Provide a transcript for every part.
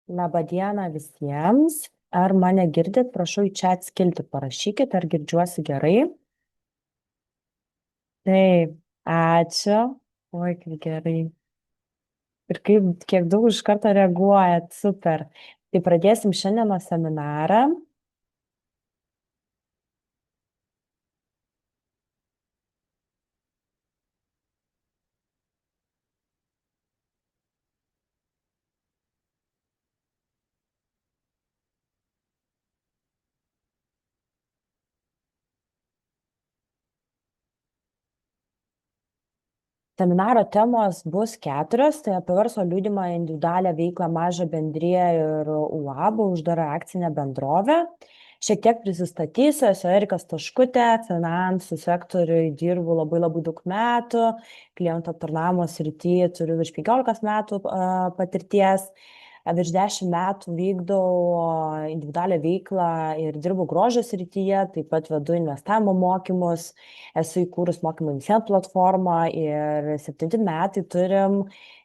Labadiena visiems. Ar mane girdit? Prašau į chat skiltį parašykit, ar girdžiuosi gerai. Taip, ačiū. Oi, kaip gerai. Ir kiek daug iš karto reaguojat. Super. Tai pradėsim šiandienos seminarą. Seminaro temos bus keturios, tai apie verslo liudijimą, individualią veiklą, mažą bendriją ir UAB, uždarą akcinę bendrovę. Šiek tiek prisistatysiu, esu Erika Staškutė, finansų sektoriui dirbu labai labai daug metų, klientų aptarnavimo srityje turiu virš 15 metų patirties. Virš 10 metų vykdau individualią veiklą ir dirbu grožio srityje, taip pat vedu investavimo mokymus, esu įkūrus mokymų visiems platformą ir 7 metai turim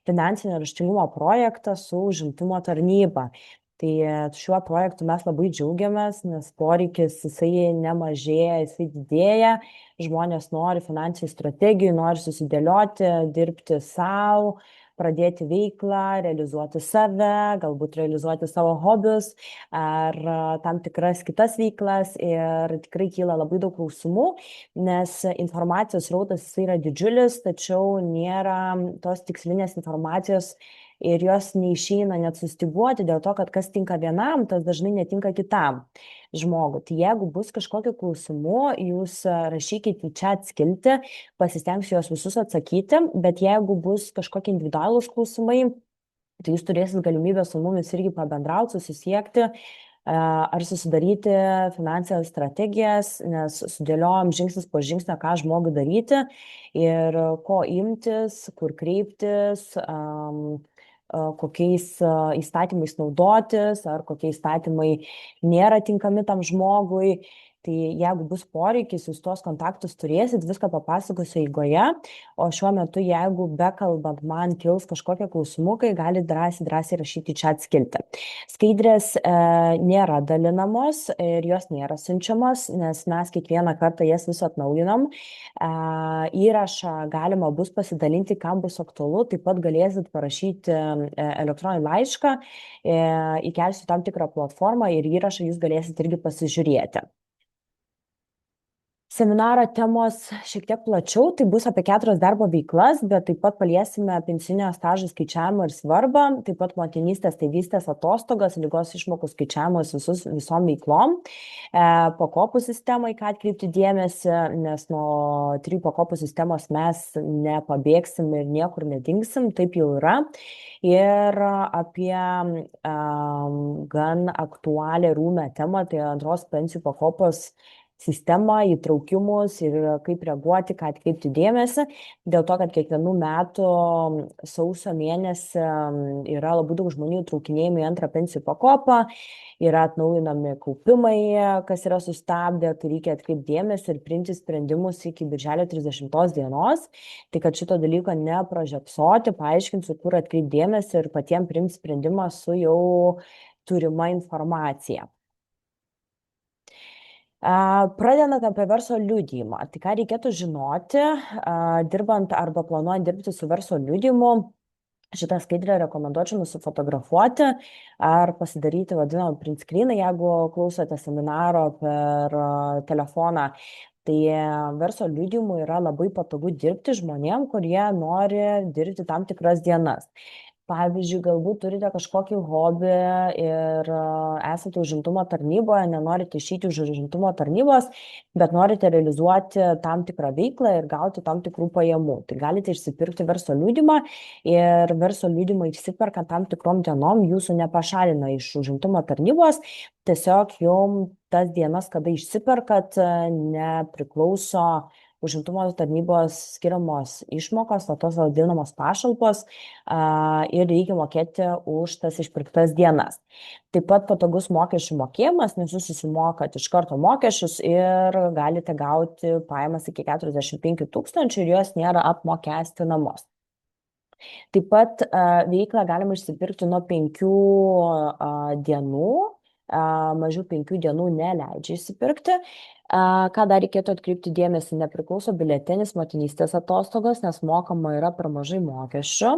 finansinio raštingumo projektą su užimtumo tarnyba. Tai šiuo projektu mes labai džiaugiamės, nes poreikis jisai nemažėja, jisai didėja. Žmonės nori finansinių strategijų, nori susidėlioti, dirbti savo, pradėti veiklą, realizuoti save, galbūt realizuoti savo hobius ar tam tikras kitas veiklas. Ir tikrai kyla labai daug klausimų, nes informacijos srautas jisai yra didžiulis, tačiau nėra tos tikslinės informacijos ir jos neišeina net sustyguoti dėl to, kad kas tinka vienam, tas dažnai netinka kitam žmogui. Tai jeigu bus kažkokių klausimų, jūs rašykite į chat skiltį, pasistengsiu juos visus atsakyti, bet jeigu bus kažkokie individualūs klausimai, tai jūs turėsit galimybę su mumis irgi pabendrauti, susisiekti ar susidaryti finansinės strategijas, nes sudėliojom žingsnis po žingsnio, ką žmogui daryti ir ko imtis, kur kreiptis, kokiais įstatymais naudotis, ar kokie įstatymai nėra tinkami tam žmogui. Tai jeigu bus poreikis, jūs tuos kontaktus turėsit, viską papasakosiu eigoje, o šiuo metu, jeigu bekalbant man kils kažkokie klausimukai, gali drąsiai rašyti į chat skiltį. Skaidrės nėra dalinamos ir jos nėra siunčiamos, nes mes kiekvieną kartą jas vis atnaujinam. Įrašą galima bus pasidalinti, kam bus aktualu, taip pat galėsit parašyti elektroninį laišką, įkelsiu tam tikrą platformą ir įrašą jūs galėsit irgi pasižiūrėti. Seminaro temos šiek tiek plačiau, tai bus apie 4 darbo veiklas, bet taip pat paliesime pensinio stažo skaičiavimą ir svarbą, taip pat motinystės, tėvystės atostogas, ligos išmokų skaičiavimus visom veiklom, pakopų sistemai, ką atkreipti dėmesį, nes nuo 3 pakopų sistemos mes nepabėgsim ir niekur nedingsim, taip jau yra. Ir apie gan aktualią rūmę temą, tai antros pensijų pakopos sistemą, įtraukimus ir kaip reaguoti, ką atkreipti dėmesį, dėl to, kad kiekvienų metų sausio mėnesį yra labai daug žmonių įtraukinėjami į antrą pensijų pakopą, yra atnaujinami kaupimai, kas yra sustabdę, tai reikia atkreipti dėmesį ir priimti sprendimus iki birželio 30 dienos, tai kad šito dalyko nepražiopsoti, paaiškinsiu, kur atkreipti dėmesį ir patiems priimti sprendimą su jau turima informacija. Pradedant apie verslo liudijimą, tai ką reikėtų žinoti, dirbant arba planuojant dirbti su verslo liudijimu, šitą skaidrę rekomenduočiau nusifotografuoti ar pasidaryti vadinamą print screeną, jeigu klausote seminaro per telefoną. Tai verslo liudijimu yra labai patogu dirbti žmonėm, kurie nori dirbti tam tikras dienas. Pavyzdžiui, galbūt turite kažkokį hobį ir esate užimtumo tarnyboje, nenorite išeiti už užimtumo tarnybos, bet norite realizuoti tam tikrą veiklą ir gauti tam tikrų pajamų. Tai galite išsipirkti verslo liudijimą ir verslo liudijimą išsiperkant tam tikrom dienom jūsų nepašalina iš užimtumo tarnybos. Tiesiog jums tas dienas, kada išsiperkat, nepriklauso užimtumo tarnybos skiriamos išmokos, tos vadinamos pašalpos ir reikia mokėti už tas išpirktas dienas. Taip pat patogus mokesčių mokėjimas, nes jūs susimokat iš karto mokesčius ir galite gauti pajamas iki 45 000 ir jos nėra apmokestinamos. Taip pat veiklą galima išsipirkti nuo 5 dienų, mažiau 5 dienų neleidžia išsipirkti. Ką dar reikėtų atkreipti dėmesį, nepriklauso biuletenis motinystės atostogos, nes mokama yra per mažai mokesčių.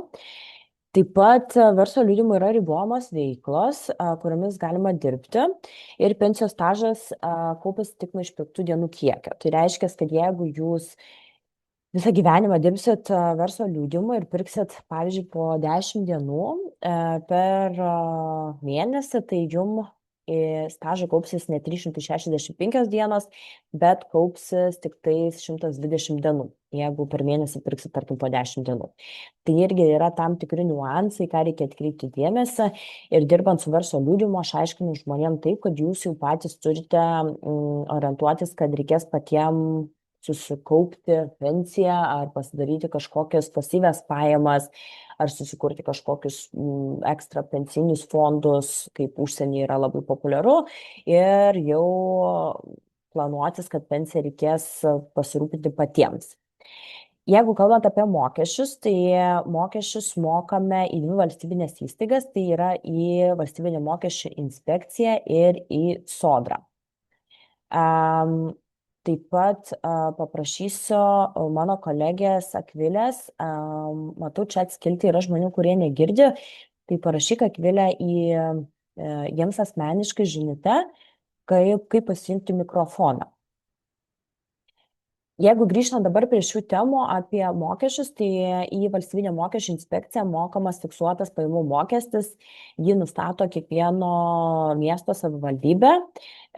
Taip pat verslo liudijimui yra ribojamos veiklos, kuriomis galima dirbti ir pensijos stažas kaupiasi tik nuo išpirktų dienų kiekio. Tai reiškia, kad jeigu jūs visą gyvenimą dirbsit verslo liudijimu ir pirksit, pavyzdžiui, po 10 dienų per mėnesį, tai jum stažą kaupsis ne 365 dienos, bet kaupsis tik tais 120 dienų, jeigu per mėnesį pirksit, tarkim, po 10 dienų. Tai irgi yra tam tikri niuansai, ką reikia atkreipti dėmesį. Ir dirbant su verslo liudijimu, aš aiškinu žmonėm taip, kad jūs jau patys turite orientuotis, kad reikės patiems susikaupti pensiją ar pasidaryti kažkokias pasyvias pajamas, ar susikurti kažkokius ekstra pensinius fondus, kaip užsienyje yra labai populiaru, ir jau planuotis, kad pensiją reikės pasirūpinti patiems. Jeigu kalbant apie mokesčius, tai mokesčius mokame į 2 valstybinės įstaigas, tai yra į valstybinę mokesčių inspekciją ir į sodrą. Taip pat paprašysiu mano kolegės Akvilės, matau, čia atskilti yra žmonių, kurie negirdi, tai parašyk Akvilę jiems asmeniškai žinutę, kaip pasijungti mikrofoną. Jeigu grįžtant dabar prie šių temų apie mokesčius, tai į valstybinę mokesčių inspekciją mokamas fiksuotas pajamų mokestis, jį nustato kiekvieno miesto savivaldybė.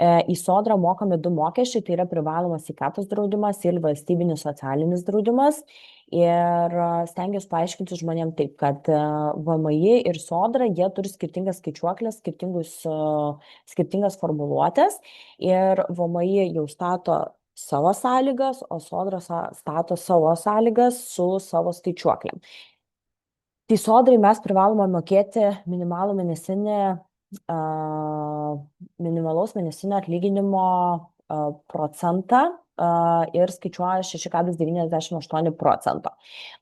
Į sodrą mokami 2 mokesčiai, tai yra privalomas sveikatos draudimas ir valstybinis socialinis draudimas. Ir stengiuosi paaiškinti žmonėm taip, kad VMI ir sodra, jie turi skirtingas skaičiuoklės, skirtingas formuluotės, ir VMI jau stato savo sąlygas, o sodra stato savo sąlygas su savo skaičiuoklėm. Tai sodrai mes privalome mokėti minimalaus mėnesinio atlyginimo procentą ir skaičiuoja 6,98%.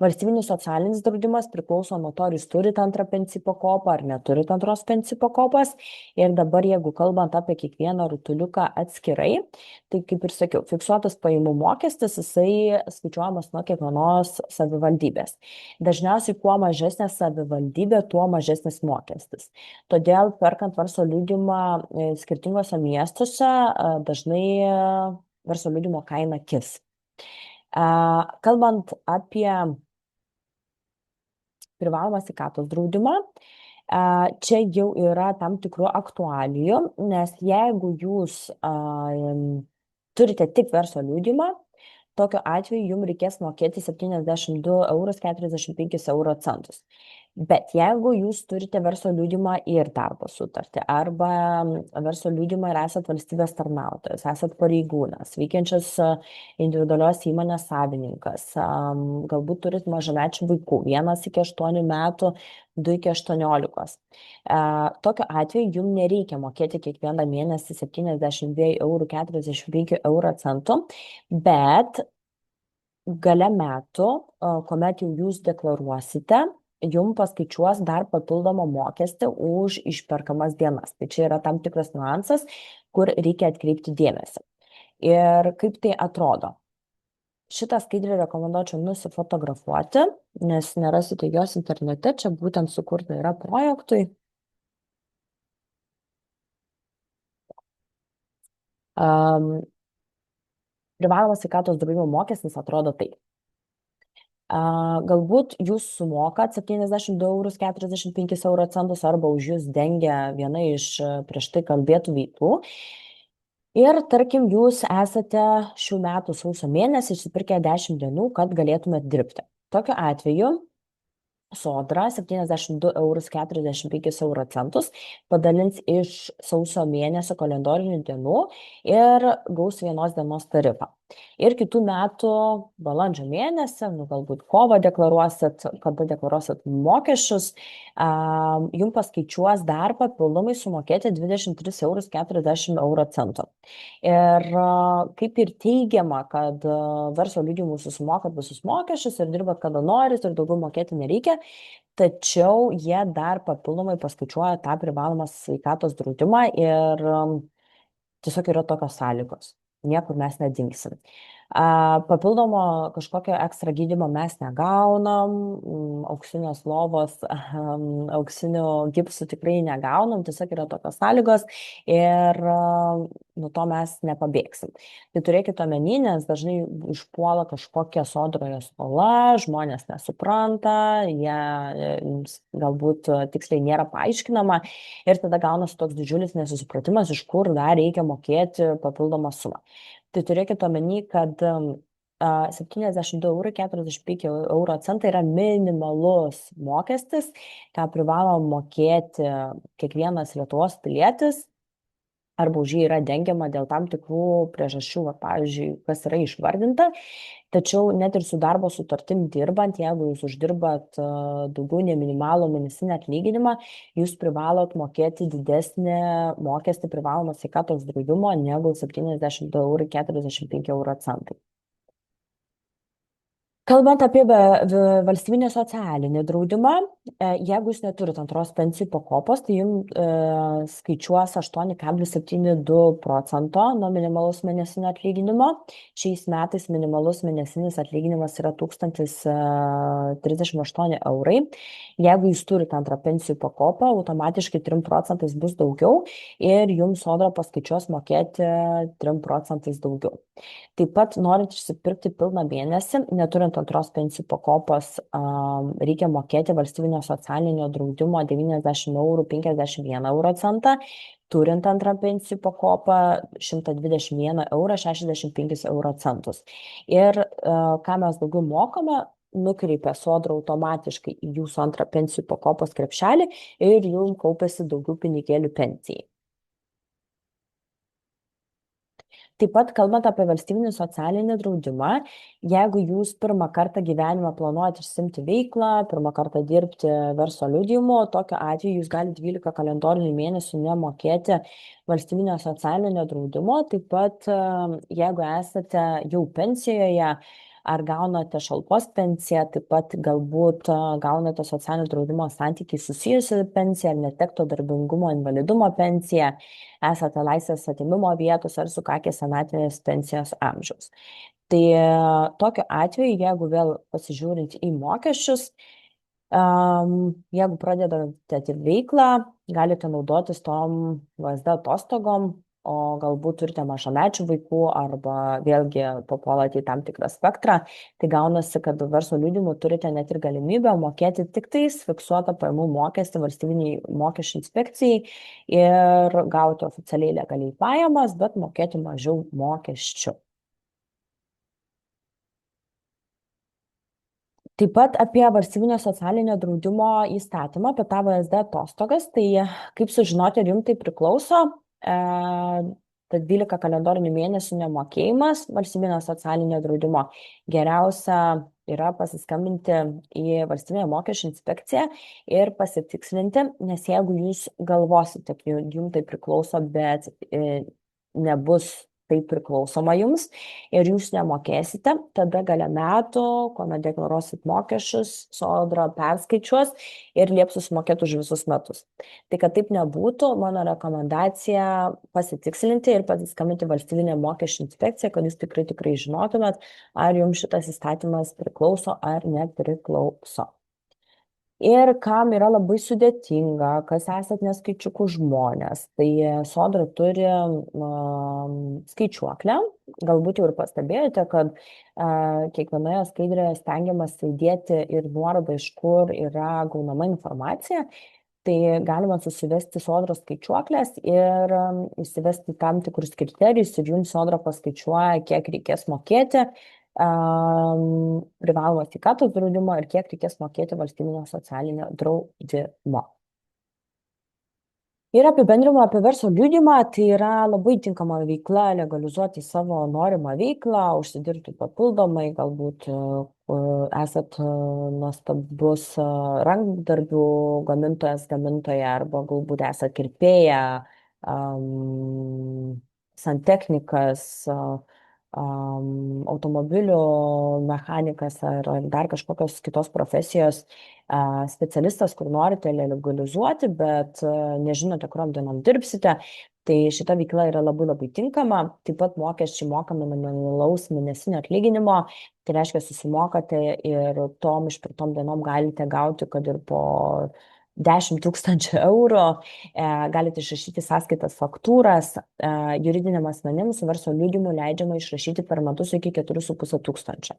Valstybinis socialinis draudimas priklauso nuo to, ar jūs turite antrą pensijų pakopą ar neturite antros pensijų pakopos. Ir dabar, jeigu kalbant apie kiekvieną rutuliuką atskirai, tai kaip ir sakiau, fiksuotas pajamų mokestis, jisai skaičiuojamas nuo kiekvienos savivaldybės. Dažniausiai, kuo mažesnė savivaldybė, tuo mažesnis mokestis. Todėl, perkant verslo liudijimą skirtingose miestuose, dažnai verslo liudijimo kaina kis. Kalbant apie privalomą sveikatos draudimą, čia jau yra tam tikrų aktualijų, nes jeigu jūs turite tik verslo liudijimą, tokiu atveju jums reikės mokėti 72,45 €. Bet jeigu jūs turite verslo liudijimą ir darbo sutartį, arba verslo liudijimą ir esat valstybės tarnautojas, esat pareigūnas, veikiančias individualios įmonės savininkas, galbūt turit mažamečių vaikų, 1 iki 8 metų, 2 iki 18. Tokiu atveju jums nereikia mokėti kiekvieną mėnesį 72,45 €, bet gale metų, kuomet jau jūs deklaruosite, jums paskaičiuos dar papildomą mokestį už išperkamas dienas. Tai čia yra tam tikras niuansas, kur reikia atkreipti dėmesį. Ir kaip tai atrodo? Šitą skaidrį rekomenduočiau nusifotografuoti, nes nerasite jos internete, čia būtent sukurta yra projektui. Privalomas sveikatos draudimo mokestis atrodo taip. Galbūt jūs sumokat 72,45 € arba už jūs dengia viena iš prieš tai kalbėtų veiklų. Ir tarkim, jūs esate šių metų sausio mėnesį išsipirkę 10 dienų, kad galėtumėt dirbti. Tokiu atveju sodra 72,45 € padalins iš sausio mėnesio kalendorinių dienų ir gaus vienos dienos tarifą. Ir kitų metų balandžio mėnesį, nu, galbūt kovą deklaruosit, kada deklaruosit mokesčius, jums paskaičiuos dar papildomai sumokėti 23,40 €. Ir kaip ir teigiama, kad verslo liudijimus susimokat visus mokesčius ir dirbat kada norit ir daugiau mokėti nereikia, tačiau jie dar papildomai paskaičiuoja tą privalomą sveikatos draudimą ir tiesiog yra tokios sąlygos. Niekur mes nedingsim. Papildomo kažkokio ekstra gydymo mes negaunam, auksinės lovos, auksinių gipsų tikrai negaunam, tiesiog yra tokios sąlygos ir nuo to mes nepabėgsim. Tai turėkite omeny, nes dažnai išpuola kažkokia sodroje skola, žmonės nesupranta, jums galbūt tiksliai nėra paaiškinama ir tada gaunasi toks didžiulis nesusipratimas, iš kur dar reikia mokėti papildomą sumą. Tai turėkite omeny, kad 72,45 € yra minimalus mokestis, ką privalo mokėti kiekvienas Lietuvos pilietis, arba už jį yra dengiama dėl tam tikrų priežasčių, va, pavyzdžiui, kas yra išvardinta. Tačiau net ir su darbo sutartim dirbant, jeigu jūs uždirbat daugiau nei minimalų mėnesinį atlyginimą, jūs privalot mokėti didesnį mokestį privalomą sveikatos draudimo negu 72,45 €. Kalbant apie valstybinį socialinį draudimą, jeigu jūs neturite antros pensijų pakopos, tai jums skaičiuos 8,72 € nuo minimalaus mėnesinio atlyginimo. Šiais metais minimalus mėnesinis atlyginimas yra 1038 €. Jeigu jūs turite antrą pensijų pakopą, automatiškai 3 % bus daugiau ir jums sodra paskaičiuos mokėti 3 % daugiau. Taip pat, norint išsipirkti pilną mėnesį, neturint antros pensijų pakopos, reikia mokėti valstybinio socialinio draudimo 90,51 €, turint antrą pensijų pakopą 121,65 €. Ir ką mes daugiau mokame, nukreipia sodra automatiškai į jūsų antrą pensijų pakopos krepšelį ir jums kaupiasi daugiau pinigėlių pensijai. Taip pat, kalbant apie valstybinį socialinį draudimą, jeigu jūs pirmą kartą gyvenime planuojate išsimti veiklą, pirmą kartą dirbti verslo liudijimu, tokiu atveju jūs galite 12 kalendorinių mėnesių nemokėti valstybinio socialinio draudimo. Taip pat, jeigu esate jau pensijoje, ar gaunate šalpos pensiją, taip pat galbūt gaunate socialinio draudimo santykiai susijusi pensiją, ar netekto darbingumo invalidumo pensiją, esate laisvės atėmimo vietos ar sukakė senatvinės pensijos amžiaus. Tai tokiu atveju, jeigu vėl pasižiūrint į mokesčius, jeigu pradedate veiklą, galite naudotis tom VSD atostogom, o galbūt turite mažamečių vaikų arba vėlgi papuolate į tam tikrą spektrą, tai gaunasi, kad verslo liudijimu turite net ir galimybę mokėti tik tais fiksuotą pajamų mokestį valstybiniai mokesčių inspekcijai ir gauti oficialiai legaliai pajamas, bet mokėti mažiau mokesčių. Taip pat apie valstybinio socialinio draudimo įstatymą, apie tą VSD atostogas, tai kaip sužinoti, ar jums tai priklauso, tad 12 kalendorinių mėnesių nemokėjimas valstybinio socialinio draudimo geriausia yra pasiskambinti į valstybinę mokesčių inspekciją ir pasitikslinti, nes jeigu jūs galvosite, kad jums tai priklauso, bet nebus tai priklausoma jums ir jūs nemokėsite, tada gale metų, kuomet deklaruosit mokesčius, sodra perskaičiuos ir lieps susimokėti už visus metus. Tai kad taip nebūtų, mano rekomendacija pasitikslinti ir pasiskambinti valstybinę mokesčių inspekciją, kad jūs tikrai žinotumėt, ar jums šitas įstatymas priklauso ar nepriklauso. Ir kam yra labai sudėtinga, kas esat neskaičiukų žmonės, tai sodra turi skaičiuoklę, galbūt jau ir pastebėjote, kad kiekvienoje skaidrėje stengiamasi įdėti ir nuorodą, iš kur yra gaunama informacija. Tai galima susivesti sodros skaičiuoklės ir įsivesti tam tikrus kriterijus ir jums sodra paskaičiuoja, kiek reikės mokėti privalomo sveikatos draudimo ir kiek reikės mokėti valstybinio socialinio draudimo. Ir apibendrinimą apie verslo liudijimą, tai yra labai tinkama veikla legalizuoti savo norimą veiklą, užsidirbti papildomai, galbūt esat nuostabus rankdarbių gamintojas, gamintoja, arba galbūt esat kirpėja, santechnikas, automobilių mechanikas ar dar kažkokios kitos profesijos specialistas, kur norite legalizuoti, bet nežinote, kuriom dienom dirbsite, tai šita veikla yra labai labai tinkama. Taip pat mokesčiai mokami minimalaus mėnesinio atlyginimo, tai reiškia susimokate ir tom išpirktom dienom galite gauti, kad ir po 10 000 eurų, galite išrašyti sąskaitas, faktūras, juridiniam asmenims su verslo liudijimu leidžiama išrašyti per metus iki 4,5 tūkstančio.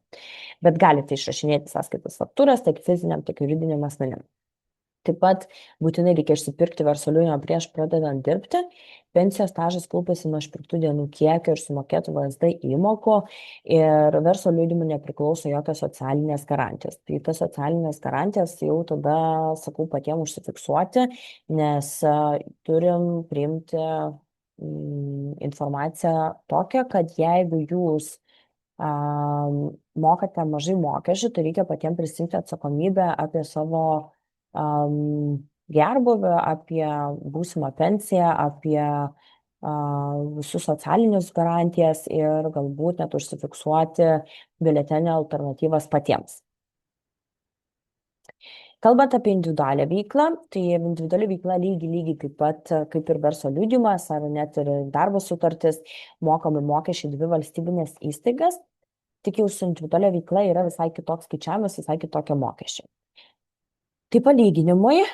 Bet galite išrašinėti sąskaitas, faktūras tiek fiziniam, tiek juridiniam asmenims. Taip pat būtinai reikia išsipirkti verslo liudijimą prieš pradedant dirbti. Pensijos stažas kaupiasi nuo išpirktų dienų kiekio ir sumokėtų VSD įmokų, ir verslo liudijimui nepriklauso jokios socialinės garantijos. Tai tas socialinės garantijas jau tada, sakau, patiems užsifiksuoti, nes turim priimti informaciją tokią, kad jeigu jūs mokate mažai mokesčių, tai reikia patiems prisimti atsakomybę apie savo gerbuvį, apie būsimą pensiją, apie visus socialinius garantijas ir galbūt net užsifiksuoti biuletenio alternatyvas patiems. Kalbant apie individualią veiklą, tai individuali veikla lygiai taip pat kaip ir verslo liudijimas ar net ir darbo sutartis, mokami mokesčiai dvi valstybinės įstaigas, tik jau su individualia veikla yra visai kitoks skaičiavimas, visai kitokie mokesčiai. Tai palyginimui,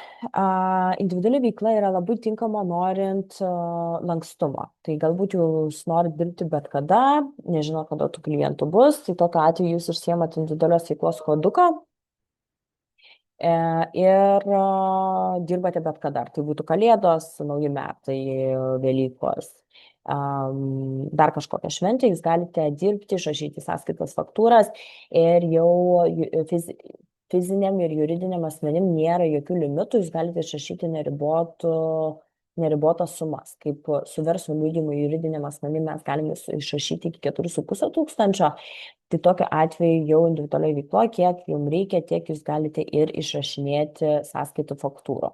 individuali veikla yra labai tinkama norint lankstumo. Tai galbūt jūs norit dirbti bet kada, nežino, kada tų klientų bus, tai tokiu atveju jūs išsiemat individualios veiklos koduką ir dirbate bet kada. Ar tai būtų Kalėdos, Nauji metai, Velykos, dar kažkokią šventę, jūs galite dirbti, išrašyti sąskaitas, faktūras ir jau fiziniam ir juridiniam asmenim nėra jokių limitų, jūs galite išrašyti neribotas sumas. Kaip su verslo liudijimu juridiniam asmenim mes galime išrašyti iki 4,5 tūkstančio, tai tokiu atveju jau individualiai veikloje, kiek jums reikia, tiek jūs galite ir išrašinėti sąskaitų faktūrų.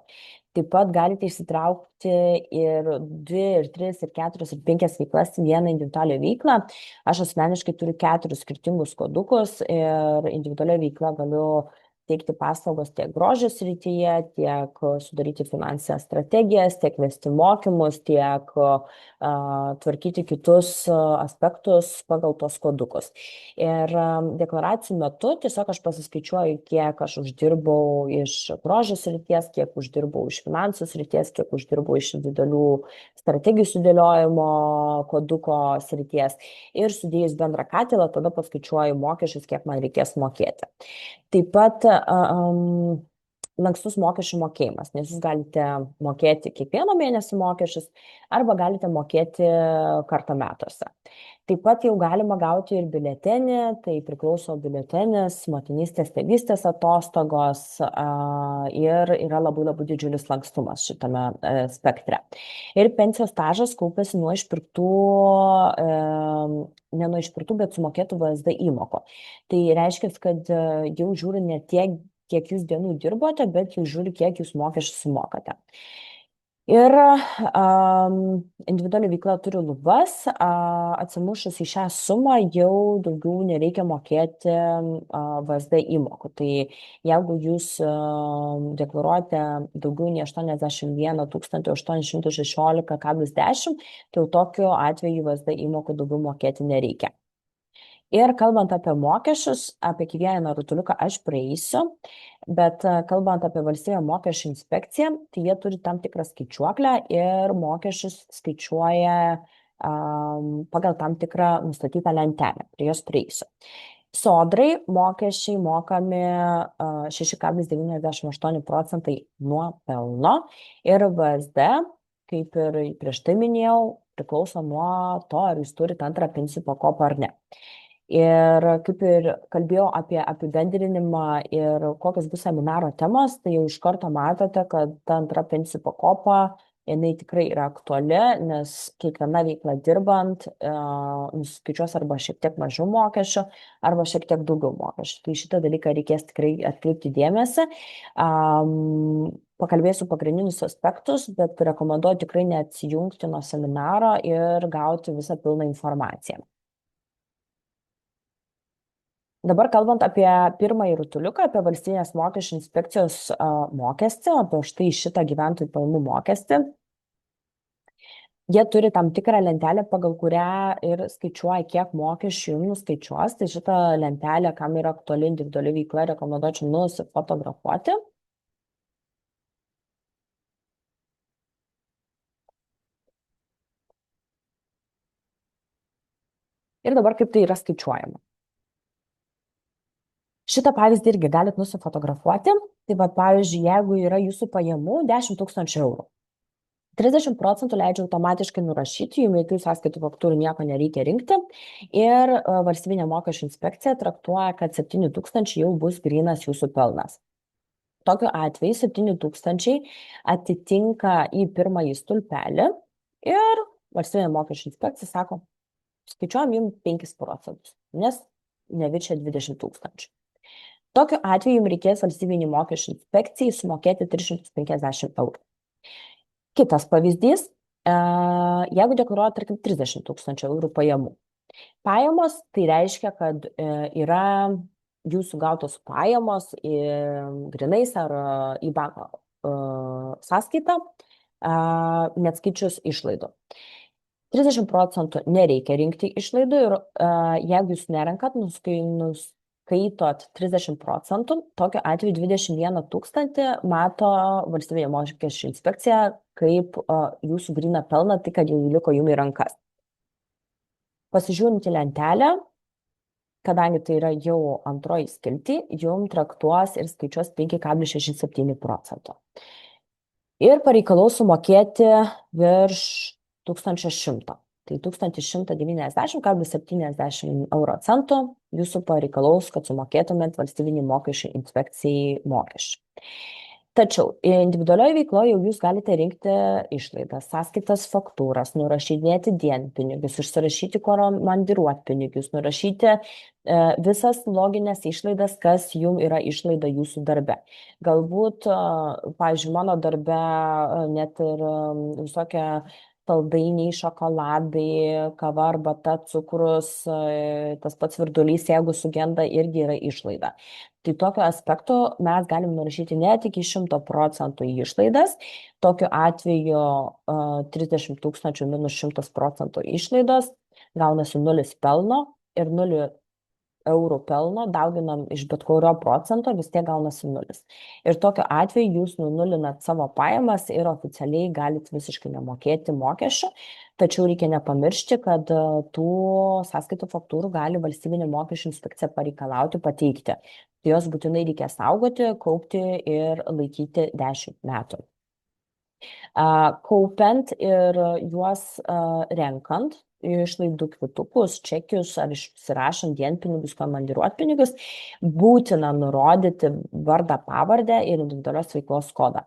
Taip pat galite išsitraukti ir 2, ir 3, ir 4, ir 5 veiklas į vieną individualią veiklą. Aš asmeniškai turiu 4 skirtingus kodukus ir individualią veiklą galiu teikti paslaugos tiek grožio srityje, tiek sudaryti finansinės strategijas, tiek vesti mokymus, tiek tvarkyti kitus aspektus pagal tos kodukus. Ir deklaracijų metu tiesiog aš pasiskaičiuoju, kiek aš uždirbau iš grožio srities, kiek uždirbau iš finansų srities, kiek uždirbau iš individualių strategijų sudėliojimo koduko srities. Ir sudėjus bendrą katilą, tada paskaičiuoju mokesčius, kiek man reikės mokėti. Taip pat lankstus mokesčių mokėjimas, nes jūs galite mokėti kiekvieno mėnesio mokesčius arba galite mokėti kartą metuose. Taip pat jau galima gauti ir biuletenį, tai priklauso biuletenis, motinystės, tėvystės atostogos ir yra labai labai didžiulis lankstumas šitame spektre. Ir pensijos stažas kaupiasi nuo išpirktų, ne nuo išpirktų, bet sumokėtų VSD įmokų. Tai reiškia, kad jau žiūri ne tiek, kiek jūs dienų dirbote, bet jau žiūri, kiek jūs mokesčių sumokate. Ir individuali veikla turi lubas, atsimušus į šią sumą jau daugiau nereikia mokėti VSD įmokų. Tai jeigu jūs deklaruojate daugiau nei 81 816,10, tai jau tokiu atveju VSD įmokų daugiau mokėti nereikia. Ir kalbant apie mokesčius, apie kiekvieną rutuliuką aš prieisiu, bet kalbant apie valstybės mokesčių inspekciją, tai jie turi tam tikrą skaičiuoklę ir mokesčius skaičiuoja pagal tam tikrą nustatytą lentelę, prie jos prieisiu. Sodrai mokesčiai mokami 6,98% nuo pelno ir VSD, kaip ir prieš tai minėjau, priklauso nuo to, ar jūs turite antrą pensijų pakopą ar ne. Ir kaip ir kalbėjau apie apibendrinimą ir kokios bus seminaro temos, tai jau iš karto matote, kad ta antra pensijų pakopa jinai tikrai yra aktuali, nes kiekviena veikla dirbant nuskaičiuos arba šiek tiek mažiau mokesčių, arba šiek tiek daugiau mokesčių. Tai šitą dalyką reikės tikrai atkreipti dėmesį. Pakalbėsiu pagrindinius aspektus, bet rekomenduoju tikrai neatsijungti nuo seminaro ir gauti visą pilną informaciją. Dabar kalbant apie pirmąjį rutuliuką, apie valstybinės mokesčių inspekcijos mokestį, apie štai šitą gyventojų pajamų mokestį, jie turi tam tikrą lentelę, pagal kurią ir skaičiuoja, kiek mokesčių jums nuskaičiuos. Tai šitą lentelę, kam yra aktuali individuali veikla, rekomenduočiau nusifotografuoti. Ir dabar kaip tai yra skaičiuojama. Šitą pavyzdį irgi galit nusifotografuoti. Tai va, pavyzdžiui, jeigu yra jūsų pajamų 10 000 eurų, 30% leidžia automatiškai nurašyti, jums jokių sąskaitų faktūrų nieko nereikia rinkti. Ir valstybinė mokesčių inspekcija traktuoja, kad 7 000 jau bus grynas jūsų pelnas. Tokiu atveju 7 000 atitinka į pirmąjį stulpelį ir valstybinė mokesčių inspekcija sako, skaičiuojam jums 5%, nes neviršia 20 000. Tokiu atveju jums reikės valstybinį mokesčių inspekcijai sumokėti 350 eurų. Kitas pavyzdys, jeigu deklaruoja, tarkim, 30 000 eurų pajamų. Pajamos tai reiškia, kad yra jūsų gautos pajamos grinais ar į banko sąskaitą, neatskaičius išlaidų. 30% nereikia rinkti išlaidų ir jeigu jūs nerenkat, nuskaitot 30%, tokiu atveju 21 000 mato valstybinė mokesčių inspekcija kaip jūsų gryną pelną, tai kad jau liko jums į rankas. Pasižiūrint į lentelę, kadangi tai yra jau antroji skiltį, jums traktuos ir skaičiuos 5,67%. Ir pareikalaus sumokėti virš 1100. Tai 1190,70 euro centų jūsų pareikalaus, kad sumokėtumėt valstybinį mokesčių inspekcijai mokesčių. Tačiau individualioje veikloje jau jūs galite rinkti išlaidas, sąskaitas, faktūras, nurašydinėti dienpinigius, išsirašyti komandiruotpinigius, nurašyti visas loginės išlaidas, kas jums yra išlaida jūsų darbe. Galbūt, pavyzdžiui, mano darbe net ir visokie saldainiai, šokoladai, kava, arbata, cukrus, tas pats virdulys, jeigu sugenda, irgi yra išlaida. Tai tokio aspekto mes galim nurašyti net iki 100% į išlaidas. Tokiu atveju 30 000 minus 100% išlaidos gaunasi 0 pelno ir 0 eurų pelno dauginam iš bet kurio procento, vis tiek gaunasi 0. Ir tokiu atveju jūs nunulinat savo pajamas ir oficialiai galite visiškai nemokėti mokesčių, tačiau reikia nepamiršti, kad tų sąskaitų faktūrų gali valstybinė mokesčių inspekcija pareikalauti pateikti. Jos būtinai reikia saugoti, kaupti ir laikyti 10 metų. Kaupiant ir juos renkant, išlaidų kvitukus, čekius ar išsirašant dienpinigus, komandiruotpinigus, būtina nurodyti vardą, pavardę ir individualios veiklos kodą.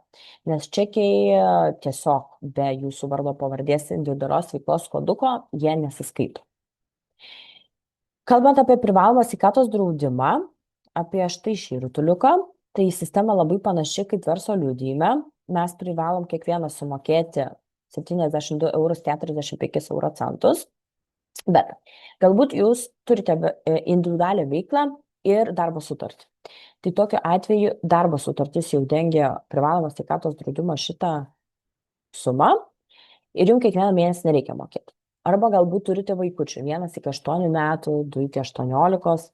Nes čekiai tiesiog be jūsų vardo, pavardės, individualios veiklos koduko, jie nesiskaito. Kalbant apie privalomą sveikatos draudimą, apie štai šį rutuliuką, tai sistema labai panaši kaip verslo liudijime. Mes privalom kiekvieną sumokėti 72,45 €. Bet galbūt jūs turite individualią veiklą ir darbo sutartį. Tai tokiu atveju darbo sutartis jau dengia privalomą sveikatos draudimo šitą sumą ir jums kiekvieną mėnesį nereikia mokėti. Arba galbūt turite vaikučių, 1 iki 8 metų, 2 iki 18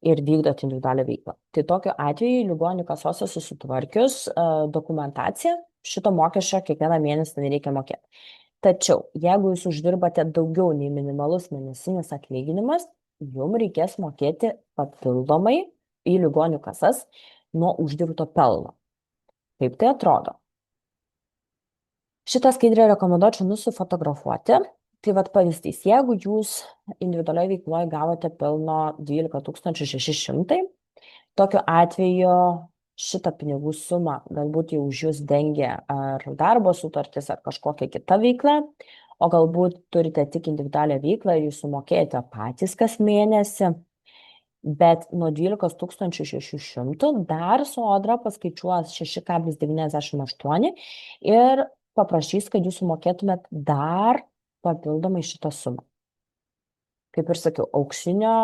ir vykdot individualią veiklą. Tai tokiu atveju ligonių kasose susitvarkius dokumentaciją, šito mokesčio kiekvieną mėnesį nereikia mokėti. Tačiau, jeigu jūs uždirbate daugiau nei minimalus mėnesinis atlyginimas, jums reikės mokėti papildomai į ligonių kasas nuo uždirbto pelno. Kaip tai atrodo? Šitą skaidrę rekomenduočiau nusifotografuoti. Tai vat pavyzdys, jeigu jūs individualioje veikloje gavote pelno 12 600, tokiu atveju šitą pinigų sumą galbūt jau už jūs dengia ar darbo sutartis, ar kažkokia kita veikla, o galbūt turite tik individualią veiklą ir jūs sumokėjote patys kas mėnesį, bet nuo 12 600 dar sodra paskaičiuos 6,98 ir paprašys, kad jūs sumokėtumėt dar papildomai šitą sumą. Kaip ir sakiau, auksinio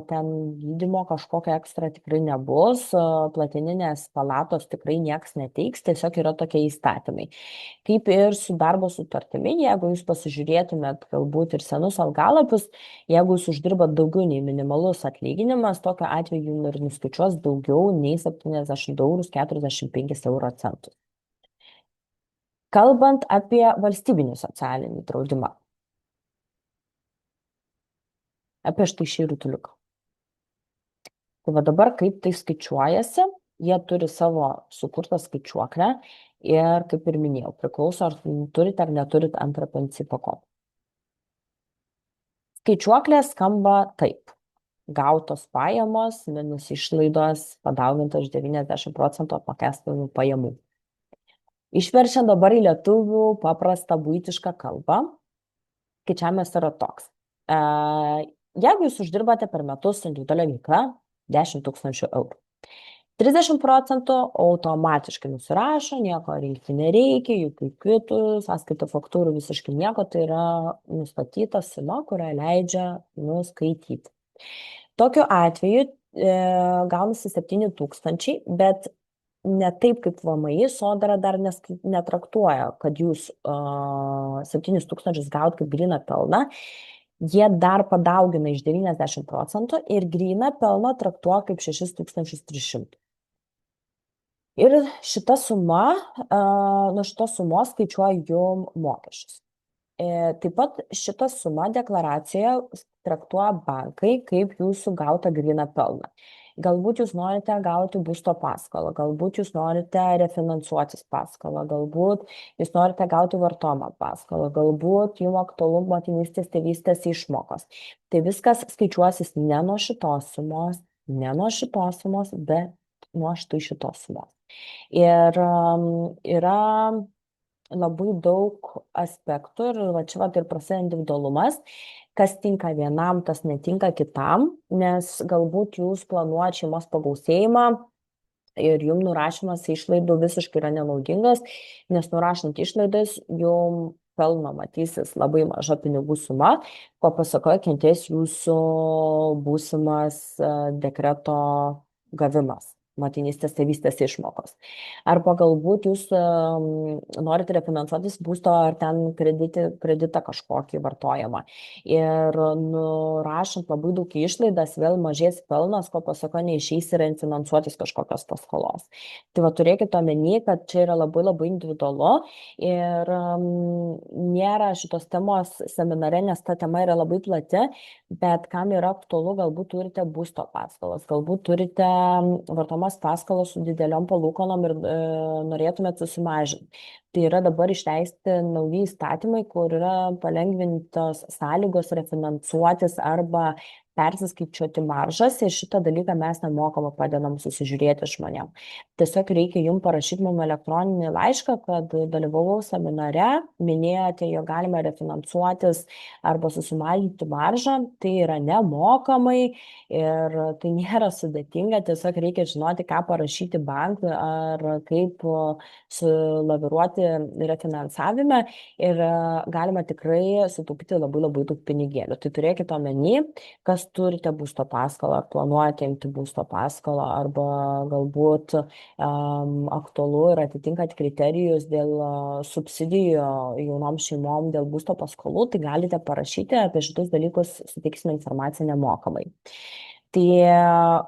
ten gydymo kažkokio ekstra tikrai nebus, platininės palatos tikrai nieks neteiks, tiesiog yra tokie įstatymai. Kaip ir su darbo sutartimi, jeigu jūs pasižiūrėtumėt galbūt ir senus algalapius, jeigu jūs uždirbat daugiau nei minimalus atlyginimas, tokiu atveju jums ir nuskaičiuos daugiau nei 70,45 €. Kalbant apie valstybinį socialinį draudimą, apie štai šį rutuliuką. Tai va dabar, kaip tai skaičiuojasi, jie turi savo sukurtą skaičiuoklę ir, kaip ir minėjau, priklauso, ar turite ar neturit antrą pensijų pakopą. Skaičiuoklė skamba taip. Gautos pajamos minus išlaidos padaugintos iš 90% apmokestinamų pajamų. Išverčiant dabar į lietuvių paprastą buitišką kalbą, skaičiavimas yra toks. Jeigu jūs uždirbate per metus individualią veiklą 10 000 eurų, 30% automatiškai nusirašo, nieko rinkti nereikia, jokių kvitų, sąskaitų faktūrų, visiškai nieko, tai yra nustatyta suma, kurią leidžia nuskaityti. Tokiu atveju gaunasi 7 000, bet ne taip kaip VMI, sodra dar netraktuoja, kad jūs 7 000 gaut kaip gryną pelną. Jie dar padaugina iš 90% ir gryną pelną traktuoja kaip 6300. Ir šita suma, nuo šitos sumos skaičiuoja jum mokesčius. Taip pat šitą sumą deklaracijoje traktuoja bankai kaip jūsų gautą gryną pelną. Galbūt jūs norite gauti būsto paskolą, galbūt jūs norite refinansuotis paskolą, galbūt jūs norite gauti vartojimą paskolą, galbūt jums aktualu motinystės tėvystės išmokos. Tai viskas skaičiuosis ne nuo šitos sumos, bet nuo šitos sumos. Ir yra labai daug aspektų ir va čia ir prasideda individualumas, kas tinka vienam, tas netinka kitam, nes galbūt jūs planuojate šeimos pagausėjimą ir jums nurašymas išlaidų visiškai yra nenaudingas, nes nurašant išlaidas jums pelno matysis labai maža pinigų suma, ko pasakoje kentės jūsų būsimas dekreto gavimas, motinystės tėvystės išmokos. Arba galbūt jūs norite refinansuotis būsto ar ten kreditą kažkokį vartojamą. Ir nurašant labai daug išlaidas, vėl mažės pelnas, ko pasako neišeis ir finansuotis kažkokios paskolos. Tai va turėkite omeny, kad čia yra labai labai individualu ir nėra šitos temos seminare, nes ta tema yra labai plati, bet kam yra aktualu, galbūt turite būsto paskolas, galbūt turite vartomos paskolos su dideliom palūkanom ir norėtumėt susimažinti. Tai yra dabar išleisti nauji įstatymai, kur yra palengvintos sąlygos refinansuotis arba persiskaičiuoti maržas ir šitą dalyką mes nemokamai padedam susižiūrėti žmonėm. Tiesiog reikia jums parašyti mums elektroninį laišką, kad dalyvavau seminare, minėjote, jog galime refinansuotis arba susimažinti maržą, tai yra nemokamai ir tai nėra sudėtinga, tiesiog reikia žinoti, ką parašyti bankui ar kaip sulaviruoti refinansavime ir galima tikrai sutaupyti labai labai daug pinigėlių. Tai turėkite omeny, kas turite būsto paskolą, ar planuojate imti būsto paskolą, arba galbūt aktualu ir atitinkat kriterijus dėl subsidijų jaunom šeimom dėl būsto paskolų, tai galite parašyti, apie šitus dalykus suteiksime informaciją nemokamai. Tai,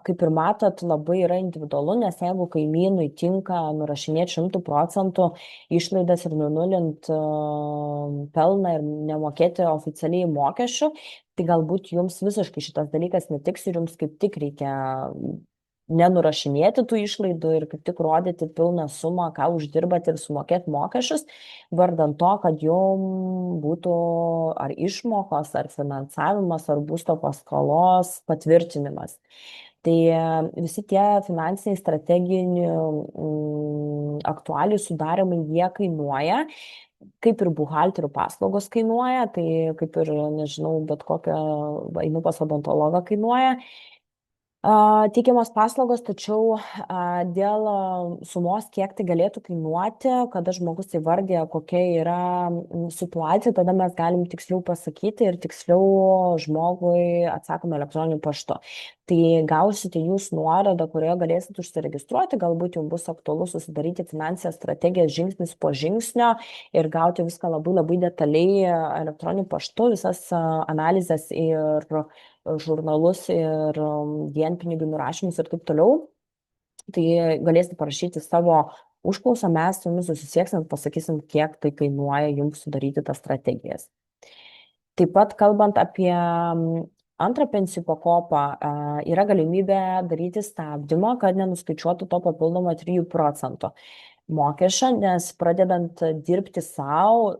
kaip ir matot, labai yra individualu, nes jeigu kaimynui tinka nurašinėti 100% išlaidas ir nunulint pelną ir nemokėti oficialiai mokesčių, tai galbūt jums visiškai šitas dalykas netiks ir jums kaip tik reikia nenurašinėti tų išlaidų ir kaip tik rodyti pilną sumą, ką uždirbate ir sumokėti mokesčius, vardant to, kad jums būtų ar išmokos, ar finansavimas, ar būsto paskolos patvirtinimas. Tai visi tie finansiniai strateginių aktualių sudarimai, jie kainuoja, kaip ir buhalterių paslaugos kainuoja, tai kaip ir, nežinau, bet kokią, einu pas odontologą kainuoja. Teikiamos paslaugos, tačiau dėl sumos, kiek tai galėtų kainuoti, kada žmogus įvardė, kokia yra situacija, tada mes galim tiksliau pasakyti ir tiksliau žmogui atsakome elektroniniu paštu. Tai gausite jūs nuorodą, kurioje galėsite užsiregistruoti, galbūt jums bus aktualu susidaryti finansinę strategiją žingsnis po žingsnio ir gauti viską labai labai detaliai elektroniniu paštu, visas analizės ir žurnalus ir dienpinigių nurašymus ir taip toliau. Tai galėsite parašyti savo užklausą, mes su jumis susisieksim ir pasakysim, kiek tai kainuoja jums sudaryti tas strategijas. Taip pat kalbant apie antrą pensijų pakopą, yra galimybė daryti stabdymą, kad nenuskaičiuotų to papildomo 3% mokesčio, nes pradedant dirbti savo,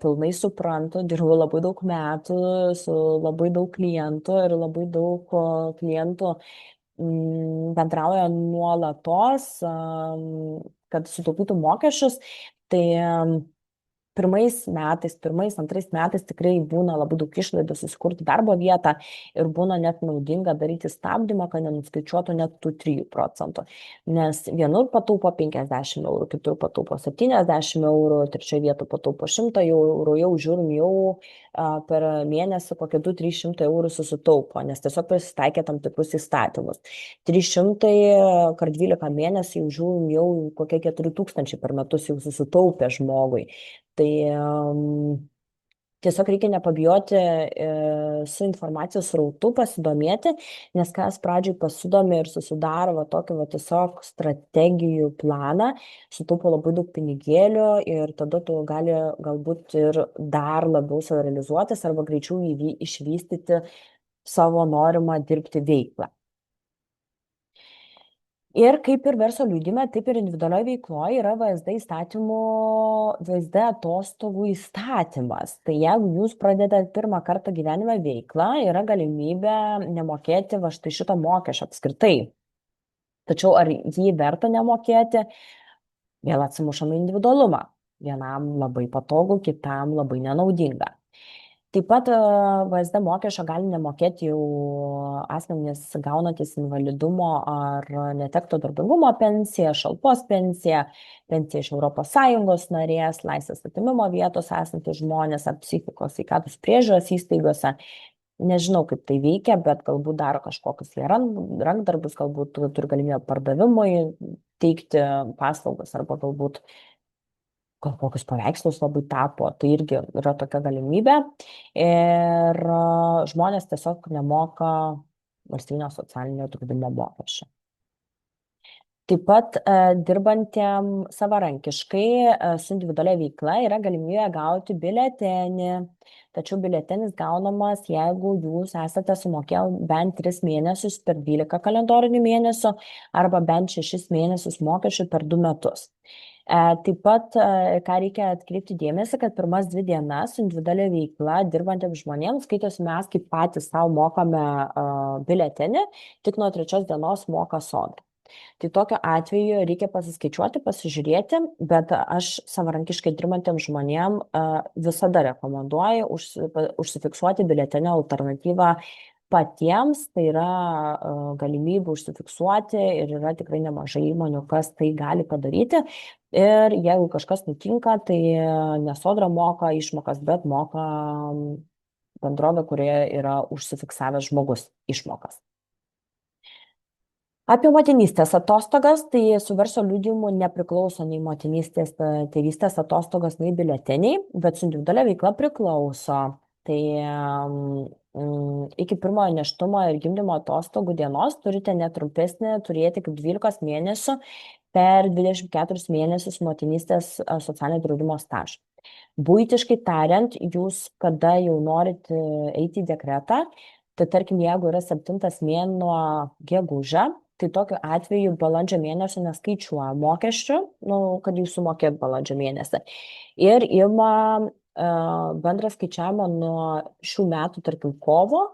pilnai suprantu, dirbu labai daug metų su labai daug klientų ir labai daug klientų bendrauja nuolatos, kad sutaupytų mokesčius. Tai antrais metais tikrai būna labai daug išlaidų susikurti darbo vietą ir būna net naudinga daryti stabdymą, kad nenuskaičiuotų net tų 3%. Nes vienur pataupo 50 eurų, kitur pataupo 70 eurų, trečioje vietoje pataupo 100 eurų, jau žiūrim, jau per mėnesį kokie 200-300 eurų susitaupo, nes tiesiog prisitaikė tam tikrus įstatymus. 300 kart 12 mėnesių jau žiūrim, jau kokie 4000 per metus jau susitaupė žmogui. Tai tiesiog reikia nepabijoti su informacijos srautu pasidomėti, nes kas pradžioj pasidomi ir susidaro tokį tiesiog strategijų planą, sutaupo labai daug pinigėlių ir tada tu gali galbūt ir dar labiau save realizuotis arba greičiau išvystyti savo norimą dirbti veiklą. Ir kaip ir verslo liudijime, taip ir individualioje veikloje yra VSD atostogų įstatymas. Tai jeigu jūs pradedate pirmą kartą gyvenime veiklą, yra galimybė nemokėti štai šito mokesčio apskritai. Tačiau ar jį verta nemokėti, vėl atsimušame individualumą. Vienam labai patogu, kitam labai nenaudinga. Taip pat VSD mokesčio gali nemokėti jau asmenys gaunantis invalidumo ar netekto darbingumo pensiją, šalpos pensiją, pensiją iš ES narės, laisvės atėmimo vietos esantys žmonės ar psichikos sveikatos priežiūros įstaigose. Nežinau, kaip tai veikia, bet galbūt daro kažkokius rankdarbius, galbūt turi galimybę pardavimui teikti paslaugas arba galbūt kokius paveikslus labai tapo, tai irgi yra tokia galimybė. Ir žmonės tiesiog nemoka valstybinio socialinio draudimo mokesčio. Taip pat dirbantiem savarankiškai su individualia veikla yra galimybė gauti biuletenį. Tačiau biuletenis gaunamas, jeigu jūs esate sumokėję bent 3 mėnesius per 12 kalendorinių mėnesių arba bent 6 mėnesius mokesčių per 2 metus. Taip pat, ką reikia atkreipti dėmesį, kad pirmas 2 dienas individualia veikla dirbantiems žmonėms skaitosi mes kaip patys savo mokame biuletenį, tik nuo 3 dienos moka sodra. Tai tokiu atveju reikia pasiskaičiuoti, pasižiūrėti, bet aš savarankiškai dirbantiems žmonėm visada rekomenduoju užsifiksuoti biuletenio alternatyvą patiems, tai yra galimybė užsifiksuoti ir yra tikrai nemažai įmonių, kas tai gali padaryti. Ir jeigu kažkas nutinka, tai ne sodra moka išmokas, bet moka bendrovė, kurioje yra užsifiksavęs žmogus išmokas. Apie motinystės atostogas, tai su verslo liudijimu nepriklauso nei motinystės, tėvystės atostogos, nei biuleteniai, bet su individualia veikla priklauso. Tai iki pirmojo nėštumo ir gimdymo atostogų dienos turite netrumpesnį turėti kaip 12 mėnesių per 24 mėnesius motinystės socialinio draudimo stažą. Buitiškai tariant, jūs kada jau norit eiti į dekretą, tai tarkim, jeigu yra 7 mėnuo gegužę, tai tokiu atveju balandžio mėnesio neskaičiuoja mokesčių, kad jūs sumokėt balandžio mėnesį. Ir ima bendrą skaičiavimą nuo šių metų, tarkim, kovo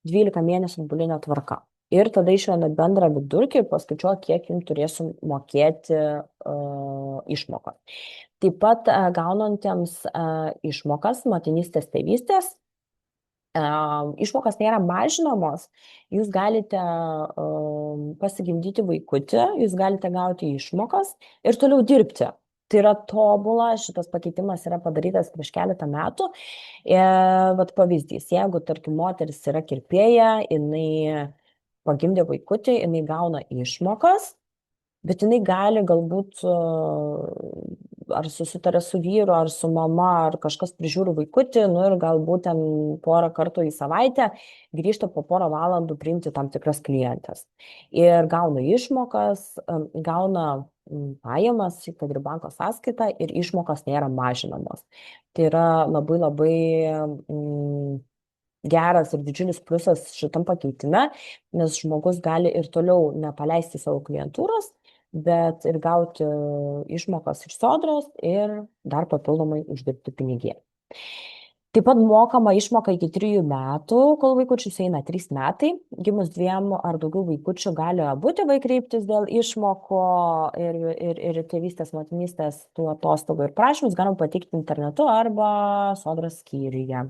12 mėnesių atbulinė tvarka. ir tada išveda bendrą vidurkį ir paskaičiuoja, kiek jums turėsim mokėti išmokos. Taip pat gaunantiems išmokas motinystės tėvystės išmokos nėra mažinamos, jūs galite pasigimdyti vaikutį, jūs galite gauti išmokas ir toliau dirbti. Tai yra tobula, šitas pakeitimas yra padarytas prieš keletą metų. Vat pavyzdys, jeigu, tarkim, moteris yra kirpėja, jinai pagimdė vaikutį, jinai gauna išmokas, bet jinai gali galbūt ar susitarė su vyru, ar su mama, ar kažkas prižiūri vaikutį, nu ir galbūt ten porą kartų į savaitę grįžta po porą valandų priimti tam tikras klientės. Ir gauna išmokas, gauna pajamas, kad ir banko sąskaitą ir išmokas nėra mažinamos. Tai yra labai labai geras ir didžiulis pliusas šitam pakeitime, nes žmogus gali ir toliau nepaleisti savo klientūros, bet ir gauti išmokas iš sodros ir dar papildomai uždirbti pinigėlį. Taip pat mokama išmoka iki 3 metų, kol vaikučiui eina 3 metai. Gimus 2 ar daugiau vaikučių gali abu tėvai kreiptis dėl išmoko ir tėvystės, motinystės tų atostogų ir prašymus galima pateikti internetu arba sodros skyriuje.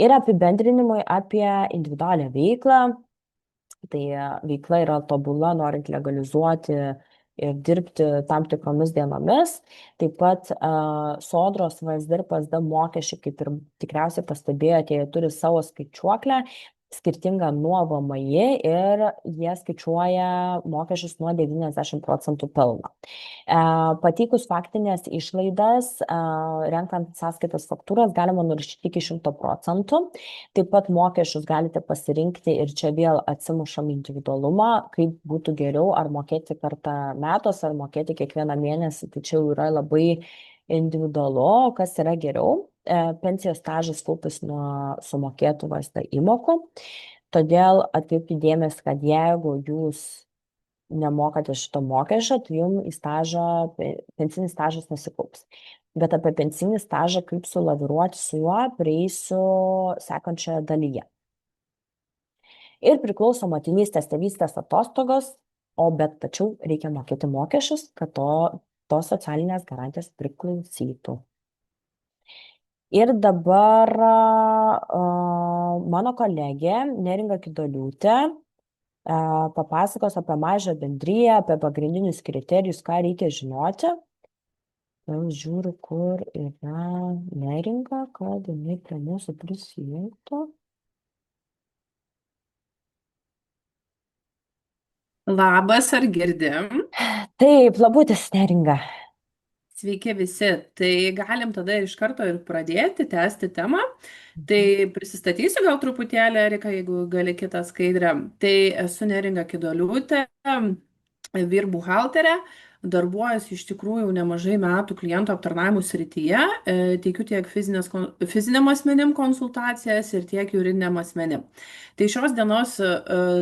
Ir apibendrinimui apie individualią veiklą. Tai veikla yra tobula, norint legalizuoti ir dirbti tam tikromis dienomis. Taip pat sodros VSD ir PSD mokesčiai, kaip ir tikriausiai pastebėjote, jie turi savo skaičiuoklę, skirtingą nuo VMI ir jie skaičiuoja mokesčius nuo 90% pelno. Pateikus faktinės išlaidas, renkant sąskaitas faktūras, galima nurašyti iki 100%. Taip pat mokesčius galite pasirinkti ir čia vėl atsimušam individualumą, kaip būtų geriau, ar mokėti kartą metus, ar mokėti kiekvieną mėnesį. Tai čia jau yra labai individualu, kas yra geriau. Pensijos stažas kaupis nuo sumokėtų VSD įmokų. Todėl atkreipkite dėmesį, kad jeigu jūs nemokate šito mokesčio, tai jums į stažą, pensinis stažas nesikaups. Bet apie pensinį stažą, kaip sulaviruoti su juo, prieisiu sekančioje dalyje. Ir priklauso motinystės, tėvystės atostogos, tačiau reikia mokėti mokesčius, kad tos socialinės garantijos priklausytų. Ir dabar mano kolegė Neringa Kidoliūtė papasakos apie mažą bendriją, apie pagrindinius kriterijus, ką reikia žinoti. Vėl žiūriu, kur yra Neringa, kad jinai prie mūsų prisijungtų. Labas, ar girdim? Taip, labutis, Neringa. Sveiki visi. Tai galim tada iš karto ir pradėti, tęsti temą. Tai prisistatysiu gal truputėlį, Erika, jeigu gali kitą skaidrę. Tai esu Neringa Kidoliūtė, vyr-buhalterė, darbuojuosi iš tikrųjų nemažai metų klientų aptarnavimų srityje, teikiu tiek fiziniam asmenim konsultacijas ir tiek juridiniam asmenim. Tai šios dienos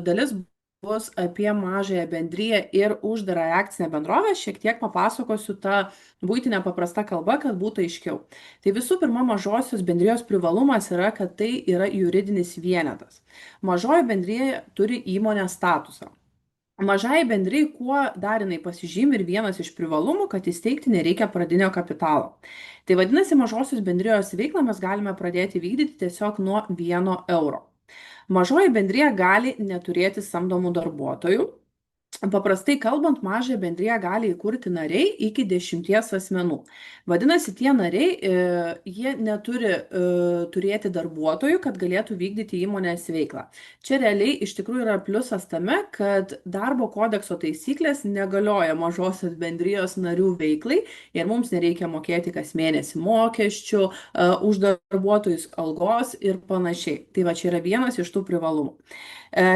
dalis bus apie mažąją bendriją ir uždarą akcinę bendrovę. Šiek tiek papasakosiu tą buitinę paprastą kalbą, kad būtų aiškiau. Tai visų pirma, mažosios bendrijos privalumas yra, kad tai yra juridinis vienetas. Mažoji bendrija turi įmonės statusą. Mažai bendrijai kuo dar jinai pasižymi ir vienas iš privalumų, kad įsteigti nereikia pradinio kapitalo. Tai vadinasi, mažosios bendrijos veiklą mes galime pradėti vykdyti tiesiog nuo 1 euro. Mažoji bendrija gali neturėti samdomų darbuotojų. Paprastai kalbant, mažąją bendriją gali įkurti nariai iki 10 asmenų. Vadinasi, tie nariai, jie neturi turėti darbuotojų, kad galėtų vykdyti įmonės veiklą. Čia realiai iš tikrųjų yra pliusas tame, kad darbo kodekso taisyklės negalioja mažosios bendrijos narių veiklai ir mums nereikia mokėti kas mėnesį mokesčių, už darbuotojus algos ir panašiai. Tai va, čia yra vienas iš tų privalumų.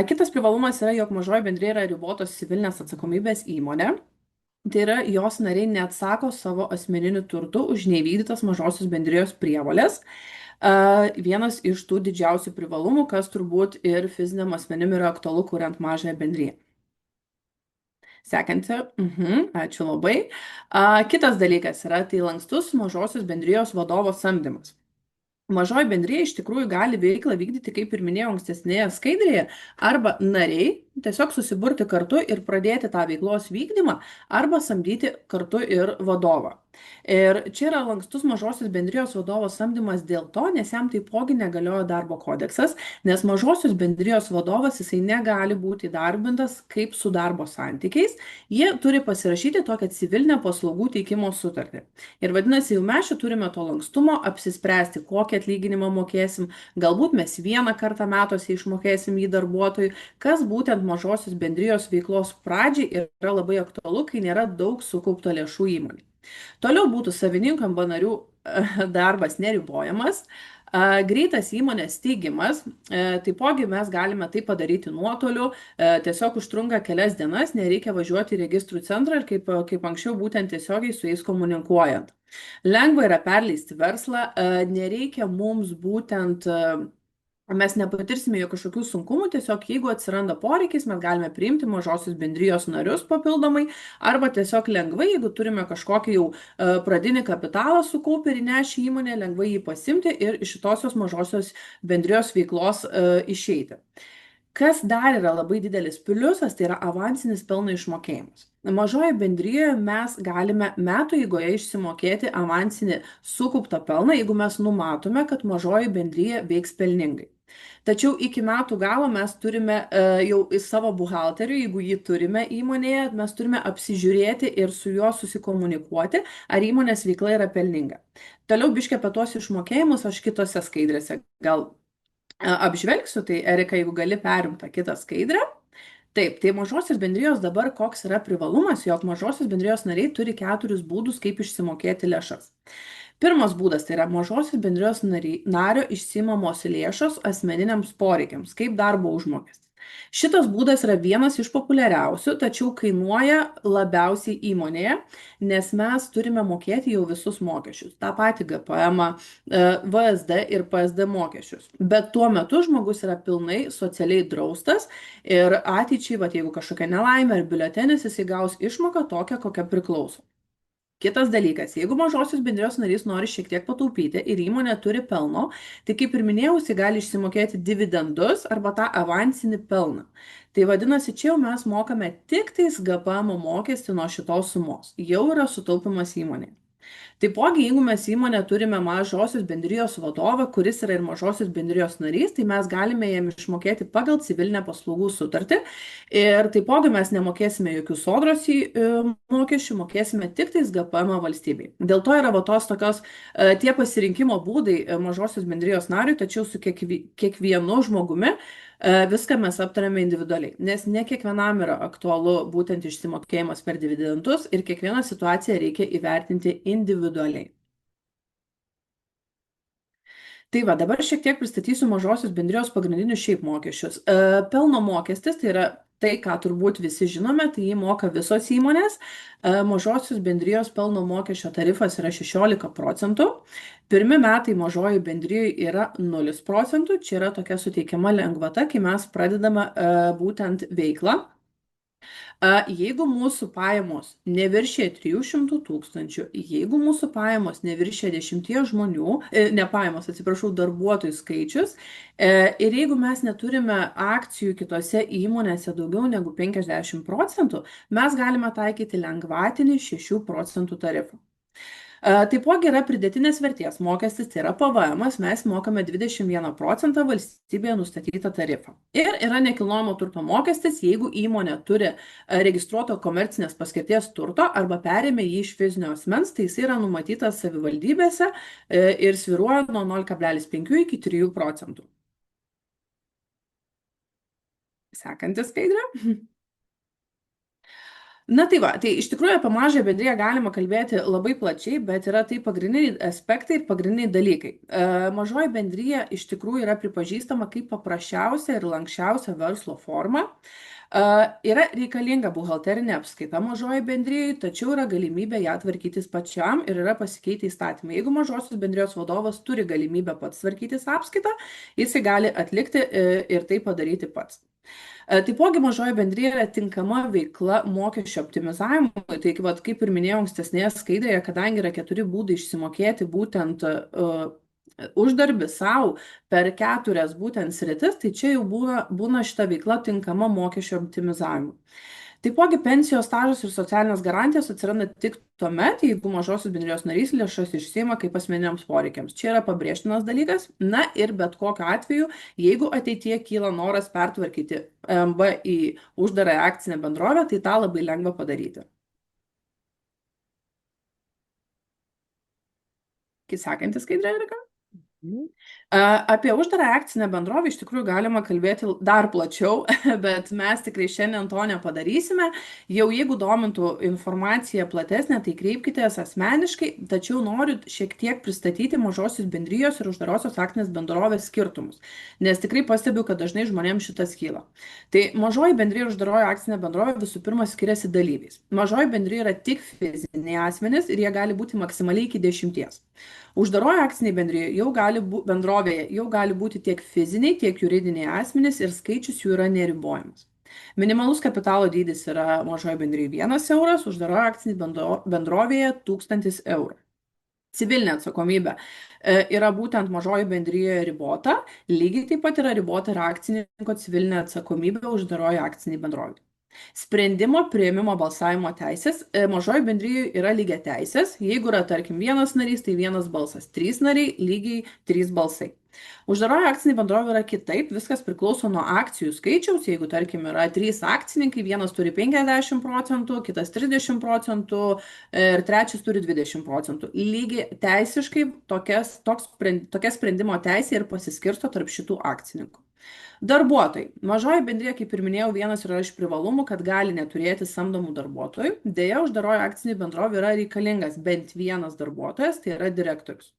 Kitas privalumas yra, jog mažoji bendrija yra ribotos civilinės atsakomybės įmonė. Tai yra, jos nariai neatsako savo asmeniniu turtu už neįvykdytas mažosios bendrijos prievolės. Vienas iš tų didžiausių privalumų, kas turbūt ir fiziniam asmenim yra aktualu, kuriant mažąją bendriją. Sekanti. Ačiū labai. Kitas dalykas yra, tai lankstus mažosios bendrijos vadovo samdymas. Mažoji bendrija iš tikrųjų gali veiklą vykdyti, kaip ir minėjau ankstesnėje skaidrėje, arba nariai tiesiog susiburti kartu ir pradėti tą veiklos vykdymą arba samdyti kartu ir vadovą. Ir čia yra lankstus mažosios bendrijos vadovo samdymas dėl to, nes jam taipogi negalioja darbo kodeksas, nes mažosios bendrijos vadovas jisai negali būti įdarbintas kaip su darbo santykiais, jie turi pasirašyti tokią civilinę paslaugų teikimo sutartį. Ir vadinasi, jau mes čia turime to lankstumo apsispręsti, kokį atlyginimą mokėsim, galbūt mes vieną kartą metuose išmokėsim jį darbuotojui, kas būtent mažosios bendrijos veiklos pradžiai yra labai aktualu, kai nėra daug sukaupto lėšų įmonė. Toliau būtų savininkų arba narių darbas neribojamas. Greitas įmonės steigimas, taipogi mes galime tai padaryti nuotoliu, tiesiog užtrunka kelias dienas, nereikia važiuoti į registrų centrą ir kaip anksčiau būtent tiesiogiai su jais komunikuojant. Lengva yra perleisti verslą, nereikia mums būtent mes nepatirsime jo kažkokių sunkumų, tiesiog jeigu atsiranda poreikis, mes galime priimti mažosios bendrijos narius papildomai, arba tiesiog lengvai, jeigu turime kažkokį jau pradinį kapitalą sukaupę ir įnešę įmonę, lengvai jį pasimti ir iš šitosios mažosios bendrijos veiklos išeiti. Kas dar yra labai didelis pliusas, tai yra avansinis pelno išmokėjimas. Mažoje bendrijoje mes galime metų eigoje išsimokėti avansinį sukauptą pelną, jeigu mes numatome, kad mažoji bendrija veiks pelningai. Tačiau iki metų galo mes turime jau į savo buhalterių, jeigu jį turime įmonėje, mes turime apsižiūrėti ir su juo susikomunikuoti, ar įmonės veikla yra pelninga. Toliau biškį apie tuos išmokėjimus aš kitose skaidrėse gal apžvelgsiu, tai Erika, jeigu gali perimti kitą skaidrę. Taip, tai mažosios bendrijos dabar koks yra privalumas, jog mažosios bendrijos nariai turi 4 būdus, kaip išsimokėti lėšas. Pirmas būdas tai yra mažosios bendrijos nario išsimamos lėšos asmeniniams poreikiams, kaip darbo užmokestis. Šitas būdas yra vienas iš populiariausių, tačiau kainuoja labiausiai įmonėje, nes mes turime mokėti jau visus mokesčius. Ta pati GPM, VSD ir PSD mokesčius. Bet tuo metu žmogus yra pilnai socialiai draustas ir ateičiai, jeigu kažkokia nelaimė ar biuletenis, jis įgaus išmoką tokią, kokia priklauso. Kitas dalykas, jeigu mažosios bendrijos narys nori šiek tiek pataupyti ir įmonė turi pelno, tai kaip ir minėjau, jis gali išsimokėti dividendus arba tą avansinį pelną. Tai vadinasi, čia jau mes mokame tik tais GPM mokestį nuo šitos sumos. Jau yra sutaupimas įmonė. Taipogi, jeigu mes įmonė turime mažosios bendrijos vadovą, kuris yra ir mažosios bendrijos narys, tai mes galime jam išmokėti pagal civilinę paslaugų sutartį ir taipogi mes nemokėsime jokių sodros mokesčių, mokėsime tik tais GPM valstybei. Dėl to yra tos tokios tie pasirinkimo būdai mažosios bendrijos nariui, tačiau su kiekvienu žmogumi viską mes aptarėme individualiai, nes ne kiekvienam yra aktualu būtent išsimokėjimas per dividendus ir kiekvieną situaciją reikia įvertinti individualiai. Tai va, dabar šiek tiek pristatysiu mažosios bendrijos pagrindinius šiaip mokesčius. Pelno mokestis, tai yra tai, ką turbūt visi žinome, tai jį moka visos įmonės. Mažosios bendrijos pelno mokesčio tarifas yra 16%. Pirmi metai mažoji bendrijoje yra 0%. Čia yra tokia suteikiama lengvata, kai mes pradedame būtent veiklą. Jeigu mūsų pajamos neviršė 300 000, jeigu mūsų pajamos neviršė 10 žmonių, ne pajamos, atsiprašau, darbuotojų skaičius, ir jeigu mes neturime akcijų kitose įmonėse daugiau negu 50%, mes galime taikyti lengvatinį 6% tarifą. Taipogi yra pridėtinės vertės mokestis, tai yra PVM, mes mokame 21% valstybėje nustatytą tarifą. Ir yra nekilnojamo turto mokestis, jeigu įmonė turi registruoto komercinės paskirties turto arba perėmė jį iš fizinio asmens, tai jis yra numatytas savivaldybėse ir svyruoja nuo 0,5 iki 3%. Sekanti skaidrė. Na tai va, tai iš tikrųjų apie mažąją bendriją galima kalbėti labai plačiai, bet yra tai pagrindiniai aspektai ir pagrindiniai dalykai. Mažoji bendrija iš tikrųjų yra pripažįstama kaip paprasčiausia ir lankščiausia verslo forma. Yra reikalinga buhalterinė apskaita mažoji bendrijai, tačiau yra galimybė ją tvarkytis pačiam ir yra pasikeitę įstatymai. Jeigu mažosios bendrijos vadovas turi galimybę pats tvarkytis apskaitą, jisai gali atlikti ir tai padaryti pats. Taipogi mažoji bendrija yra tinkama veikla mokesčio optimizavimui, tai kaip ir minėjau ankstesnėje skaidrėje, kadangi yra 4 būdai išsimokėti būtent uždarbį savo per keturias būtent sritis, tai čia jau būna šita veikla tinkama mokesčio optimizavimui. Taipogi pensijos stažas ir socialinės garantijos atsiranda tik tuomet, jeigu mažosios bendrijos narys lėšas išsiima kaip asmeniniams poreikiams. Čia yra pabrėžtinas dalykas. Na ir bet kokiu atveju, jeigu ateityje kyla noras pertvarkyti MB į uždarąją akcinę bendrovę, tai tą labai lengva padaryti. Sekantis skaidrė, Erika. Mhm. Apie uždarą akcinę bendrovę iš tikrųjų galima kalbėti dar plačiau, bet mes tikrai šiandien to nepadarysime. Jau jeigu domintų informacija platesnė, tai kreipkitės asmeniškai, tačiau noriu šiek tiek pristatyti mažosios bendrijos ir uždarosios akcinės bendrovės skirtumus, nes tikrai pastebiu, kad dažnai žmonėms šitas kyla. Tai mažoji bendrija ir uždaroji akcinė bendrovė visų pirma skiriasi dalyviais. Mažoji bendrija yra tik fiziniai asmenys ir jie gali būti maksimaliai iki 10. Uždaroji akcinė bendrovėje jau gali būti tiek fiziniai, tiek juridiniai asmenys ir skaičius jų yra neribojamas. Minimalus kapitalo dydis yra mažoje bendrijoje 1 euras, uždaroje akcinė bendrovėje 1000 eurų. Civilinė atsakomybė yra būtent mažoji bendrijoje ribota, lygiai taip pat yra ribota ir akcininko civilinė atsakomybė uždaroje akcinė bendrovėje. Sprendimo prieimimo balsavimo teisės mažoji bendrijoje yra lygia teisės. Jeigu yra, tarkim, vienas narys, tai vienas balsas. 3 nariai, lygiai 3 balsai. Uždaroji akcinė bendrovė yra kitaip, viskas priklauso nuo akcijų skaičiaus. Jeigu, tarkim, yra 3 akcininkai, vienas turi 50%, kitas 30% ir trečias turi 20%. Lygiai teisiškai tokia sprendimo teisė ir pasiskirsto tarp šitų akcininkų. Darbuotojai. Mažoji bendrija, kaip ir minėjau, vienas yra iš privalumų, kad gali neturėti samdomų darbuotojų. Deja, uždaroji akcinė bendrovė yra reikalingas bent vienas darbuotojas, tai yra direktorius.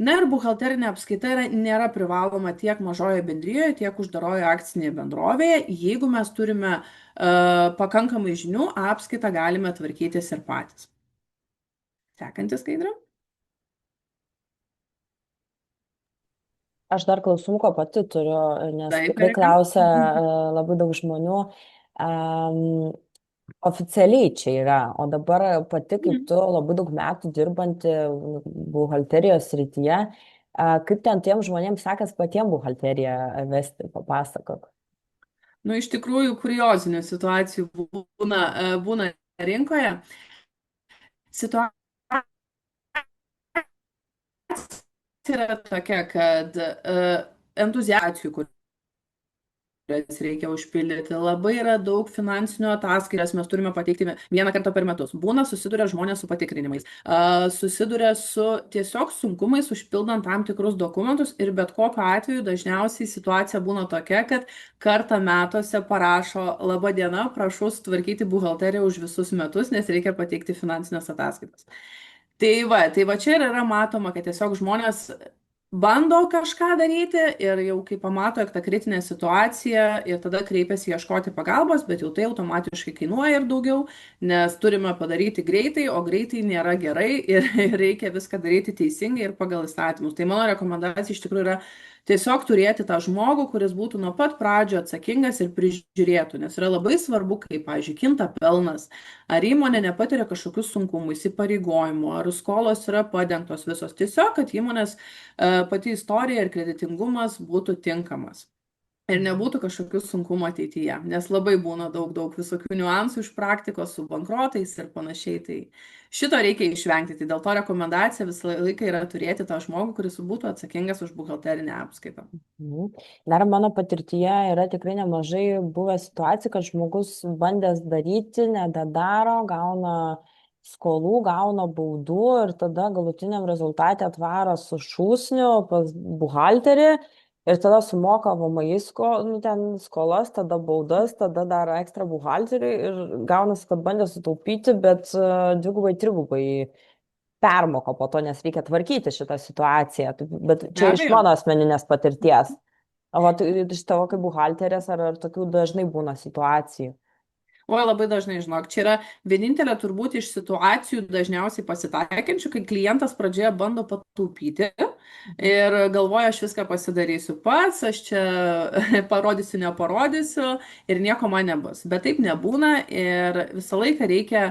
Na ir buhalterinė apskaita nėra privaloma tiek mažoje bendrijoje, tiek uždaroje akcinėje bendrovėje. Jeigu mes turime pakankamai žinių, apskaitą galime tvarkytis ir patys. Sekantis skaidrė. Aš dar klausimų pati turiu, nes Taip, tikrai Erika. klausia labai daug žmonių. Oficialiai čia yra, o dabar pati kaip tu labai daug metų dirbanti buhalterijos srityje, kaip ten tiem žmonėms sekas patiem buhalteriją vesti, papasakok. Nu, iš tikrųjų, kuriozinių situacijų būna rinkoje. Situacija yra tokia, kad entuziacijų, kurias reikia užpildyti. Labai yra daug finansinių ataskaitas, mes turime pateikti vieną kartą per metus. Būna susiduria žmonės su patikrinimais, susiduria su tiesiog sunkumais užpildant tam tikrus dokumentus ir bet kokiu atveju dažniausiai situacija būna tokia, kad kartą metuose parašo: laba diena, prašau sutvarkyti buhalteriją už visus metus, nes reikia pateikti finansinės ataskaitas. Tai va čia ir yra matoma, kad tiesiog žmonės bando kažką daryti ir jau kai pamato, jog ta kritinė situacija ir tada kreipiasi ieškoti pagalbos, bet jau tai automatiškai kainuoja ir daugiau, nes turime padaryti greitai, o greitai nėra gerai ir reikia viską daryti teisingai ir pagal įstatymus. Tai mano rekomendacija iš tikrųjų yra tiesiog turėti tą žmogų, kuris būtų nuo pat pradžio atsakingas ir prižiūrėtų, nes yra labai svarbu, kaip, pavyzdžiui, kinta pelnas, ar įmonė nepatiria kažkokių sunkumų, įsipareigojimų, ar skolos yra padengtos visos. Tiesiog, kad įmonės pati istorija ir kreditingumas būtų tinkamas. Ir nebūtų kažkokių sunkumų ateityje, nes labai būna daug visokių niuansų iš praktikos su bankrotais ir panašiai. Tai šito reikia išvengti. Tai dėl to rekomendacija visą laiką yra turėti tą žmogų, kuris būtų atsakingas už buhalterinę apskaitą. Dar mano patirtyje yra tikrai nemažai buvę situacijų, kad žmogus bandęs daryti, nedadaro, gauna skolų, gauna baudų ir tada galutiniam rezultate atvaro su šūsniu pas buhalterį. Ir tada sumoka VMI skolas, tada baudas, tada dar ekstra buhalteriui ir gaunasi, kad bandė sutaupyti, bet dvigubai, trigubai permoka po to, nes reikia tvarkyti šitą situaciją. Bet čia iš mano asmeninės patirties. O iš tavo kaip buhalterės ar tokių dažnai būna situacijų? Oi, labai dažnai, žinok, čia yra vienintelė turbūt iš situacijų dažniausiai pasitaikančių, kai klientas pradžioje bando pataupyti ir galvoja, aš viską pasidarysiu pats, aš čia parodysiu, neparodysiu ir nieko man nebus. Bet taip nebūna ir visą laiką reikia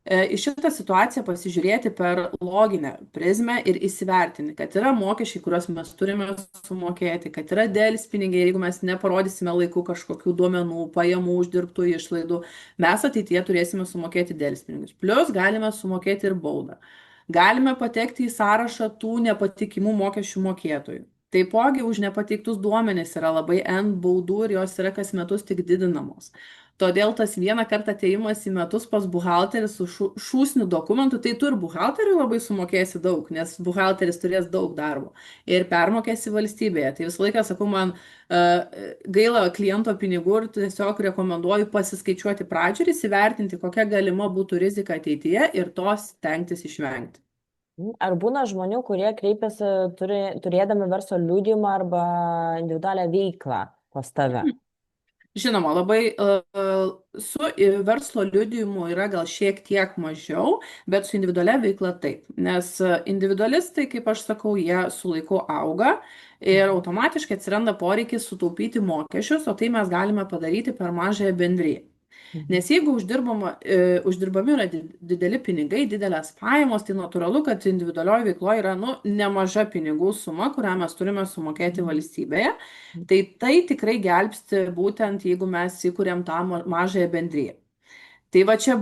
į šitą situaciją pasižiūrėti per loginę prizmę ir įsivertinti, kad yra mokesčiai, kuriuos mes turime sumokėti, kad yra delspinigiai, jeigu mes neparodysime laiku kažkokių duomenų, pajamų, uždirbtų išlaidų, mes ateityje turėsime sumokėti delspinigius. Plus galime sumokėti ir baudą. Galime patekti į sąrašą tų nepatikimų mokesčių mokėtojų. Taipogi už nepateiktus duomenis yra labai N baudų ir jos yra kas metus tik didinamos. Todėl tas vieną kartą atėjimas į metus pas buhalterį su šūsniu dokumentų, tai tu ir buhalteriui labai sumokėsi daug, nes buhalteris turės daug darbo ir permokėsi valstybėje. Tai visą laiką sakau, man gaila kliento pinigų ir tiesiog rekomenduoju pasiskaičiuoti pradžią ir įsivertinti, kokia galima būtų rizika ateityje ir tos stengtis išvengti. Ar būna žmonių, kurie kreipiasi turėdami verslo liudijimą arba individualią veiklą pas tave? Žinoma, labai su verslo liudijimu yra gal šiek tiek mažiau, bet su individualia veikla taip. Nes individualistai, kaip aš sakau, jie su laiku auga ir automatiškai atsiranda poreikis sutaupyti mokesčius, o tai mes galime padaryti per mažąją bendriją. Mhm. Nes jeigu uždirbami yra dideli pinigai, didelės pajamos, tai natūralu, kad individualioje veikloje yra nemaža pinigų suma, kurią mes turime sumokėti valstybėje. Tai tikrai gelbsti būtent, jeigu mes įkūrėm tą mažąją bendriją. Tai va čia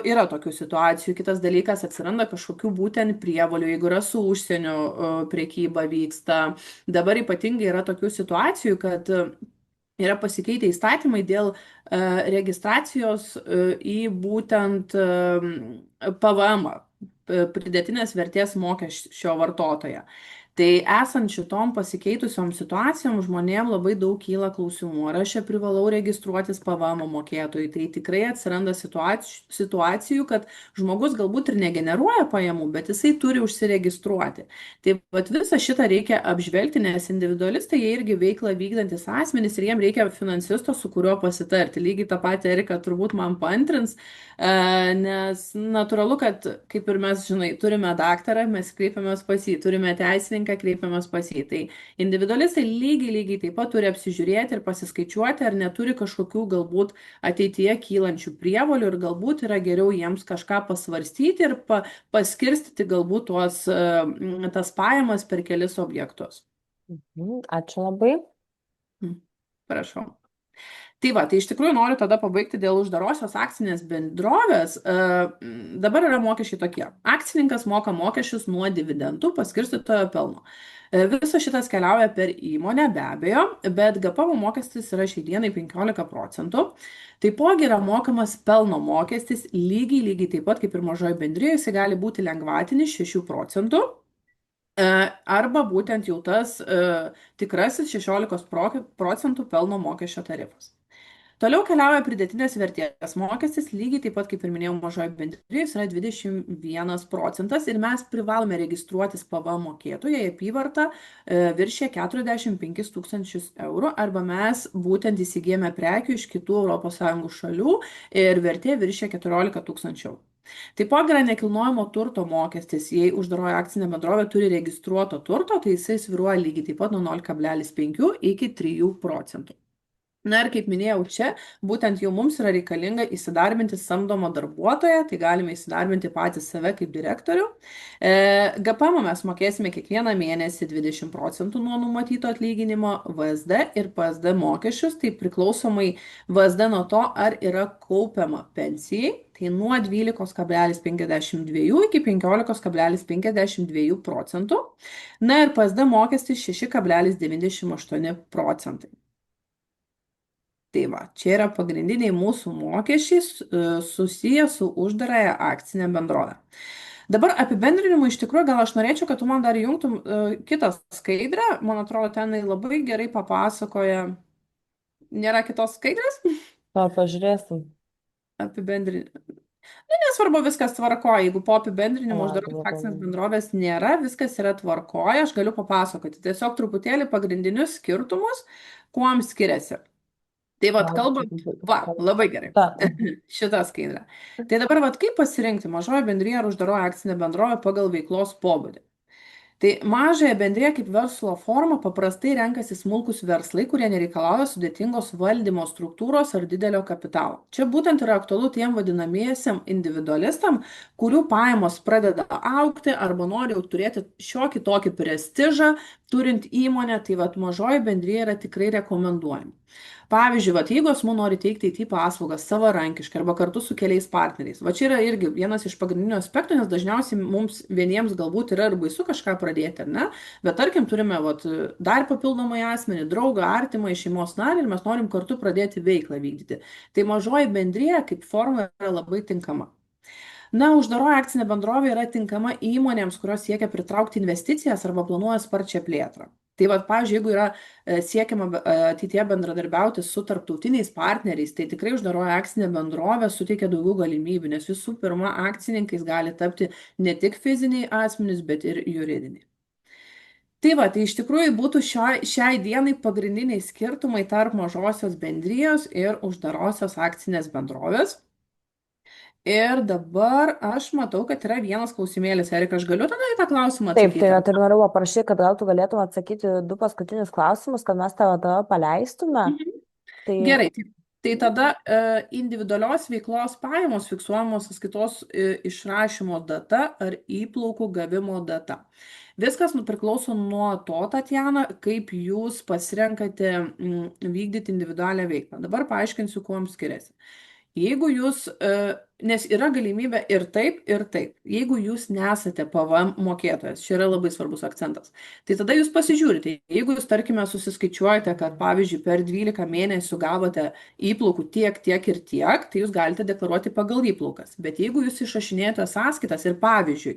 yra tokių situacijų. Kitas dalykas, atsiranda kažkokių būtent prievolių, jeigu yra su užsienio priekyba vyksta. Dabar ypatingai yra tokių situacijų, kad yra pasikeitę įstatymai dėl registracijos į būtent PVM, pridėtinės vertės mokesčio vartotoją. Tai esant šitom pasikeitusiom situacijom, žmonėm labai daug kyla klausimų, ar aš čia privalau registruotis PVM mokėtojui. Tai tikrai atsiranda situacijų, kad žmogus galbūt ir negeneruoja pajamų, bet jisai turi užsiregistruoti. Tai vat visą šitą reikia apžvelgti, nes individualistai jie irgi veiklą vykdantis asmenys ir jiem reikia finansisto, su kuriuo pasitarti. Lygiai tą patį Erika turbūt man paantrins, nes natūralu, kad kaip ir mes, žinai, turime daktarą, mes kreipiamės pas jį, turime teisininką, kreipiamės pas jį. Tai individualistai lygiai taip pat turi apsižiūrėti ir pasiskaičiuoti, ar neturi kažkokių galbūt ateityje kylančių prievolių ir galbūt yra geriau jiems kažką pasvarstyti ir paskirstyti galbūt tas pajamas per kelis objektus. Ačiū labai. Prašau. Tai va, tai iš tikrųjų noriu tada pabaigti dėl uždarosios akcinės bendrovės. Dabar yra mokesčiai tokie. Akcininkas moka mokesčius nuo dividendų paskirstytojo pelno. Visas šitas keliauja per įmonę, be abejo, bet GPM mokestis yra šiai dienai 15%. Taipogi yra mokamas pelno mokestis lygiai taip pat kaip ir mažoji bendrijoje, jis gali būti lengvatinis 6%. Arba būtent jau tas tikrasis 16% pelno mokesčio tarifas. Toliau keliauja pridėtinės vertės mokestis, lygiai taip pat, kaip ir minėjau, mažoji bendrijos yra 21% ir mes privalome registruotis PVM mokėtojai, apyvarta viršė 45 tūkstančius eurų arba mes būtent įsigijame prekių iš kitų ES šalių ir vertė viršė 14 tūkstančių eurų. Taipogi yra nekilnojamo turto mokestis, jei uždaroji akcinė bendrovė turi registruoto turto, tai jisai svyruoja lygiai taip pat nuo 0,5 iki 3%. Na ir kaip minėjau čia, būtent jau mums yra reikalinga įsidarbinti samdomą darbuotoją, tai galime įsidarbinti patys save kaip direktorių. GPM mes mokėsime kiekvieną mėnesį 20% nuo numatyto atlyginimo, VSD ir PSD mokesčius, tai priklausomai VSD nuo to, ar yra kaupiama pensijai, tai nuo 12,52 iki 15,52%. Na ir PSD mokestis 6,98%. Tai va, čia yra pagrindiniai mūsų mokesčiai susiję su uždarąją akcinę bendrovę. Dabar apibendrinimui iš tikrųjų gal aš norėčiau, kad tu man dar įjungtum kitą skaidrę. Man atrodo, tenai labai gerai papasakoja. Nėra kitos skaidrės? Pažiūrėsim. Apibendrinimui. Nesvarbu, viskas tvarkoja. Jeigu po apibendrinimo uždaros akcinės bendrovės nėra, viskas yra tvarkoja. Aš galiu papasakoti tiesiog truputėlį pagrindinius skirtumus, kuom skiriasi. Tai vad kalbant, labai gerai, šitą skaidrę. Tai dabar vad kaip pasirinkti mažoji bendrija ar uždaroji akcinė bendrovė pagal veiklos pobūdį. Tai mažąją bendriją kaip verslo formą paprastai renkasi smulkus verslai, kurie nereikalauja sudėtingos valdymo struktūros ar didelio kapitalo. Čia būtent yra aktualu tiem vadinamiesiam individualistam, kurių pajamos pradeda augti arba nori jau turėti šiokį tokį prestižą, turint įmonę, tai vat mažoji bendrija yra tikrai rekomenduojama. Pavyzdžiui, vat, jeigu asmuo nori teikti IT paslaugas savarankiškai arba kartu su keliais partneriais, va čia yra irgi vienas iš pagrindinių aspektų, nes dažniausiai mums vieniems galbūt yra ir baisu kažką pradėti, ar ne? Bet tarkim, turime vat, dar papildomai asmenį, draugą, artimą iš šeimos narį ir mes norim kartu pradėti veiklą vykdyti. Tai mažoji bendrija kaip forma yra labai tinkama. Na, uždaroji akcinė bendrovė yra tinkama įmonėms, kurios siekia pritraukti investicijas arba planuoja sparčią plėtrą. Tai vad, pavyzdžiui, jeigu yra siekiama ateityje bendradarbiauti su tarptautiniais partneriais, tai tikrai uždaroji akcinė bendrovė suteikia daugiau galimybių, nes visų pirma, akcininkais gali tapti ne tik fiziniai asmenys, bet ir juridiniai. Tai va, tai iš tikrųjų būtų šiai dienai pagrindiniai skirtumai tarp mažosios bendrijos ir uždarosios akcinės bendrovės. Ir dabar aš matau, kad yra vienas klausimėlis. Erika, aš galiu tada į tą klausimą Taip, tai atsakyti? vat ir noriu paprašyti, kad gal tu galėtum atsakyti du paskutinius klausimus, kad mes tave paleistume. Mhm. Tai Gerai, tai tada individualios veiklos pajamos fiksuojamos sąskaitos išrašymo data ar įplaukų gavimo data. Viskas priklauso nuo to, Tatjana, kaip jūs pasirenkate vykdyti individualią veiklą. Dabar paaiškinsiu, kuo jums skiriasi. Jeigu jūs, nes yra galimybė ir taip, ir taip. Jeigu jūs nesate PVM mokėtojas, čia yra labai svarbus akcentas, tai tada jūs pasižiūrite. Jeigu jūs, tarkime, susiskaičiuojate, kad, pavyzdžiui, per 12 mėnesių gavote įplaukų tiek, tiek ir tiek, tai jūs galite deklaruoti pagal įplaukas. Bet jeigu jūs išrašinėjate sąskaitas ir, pavyzdžiui,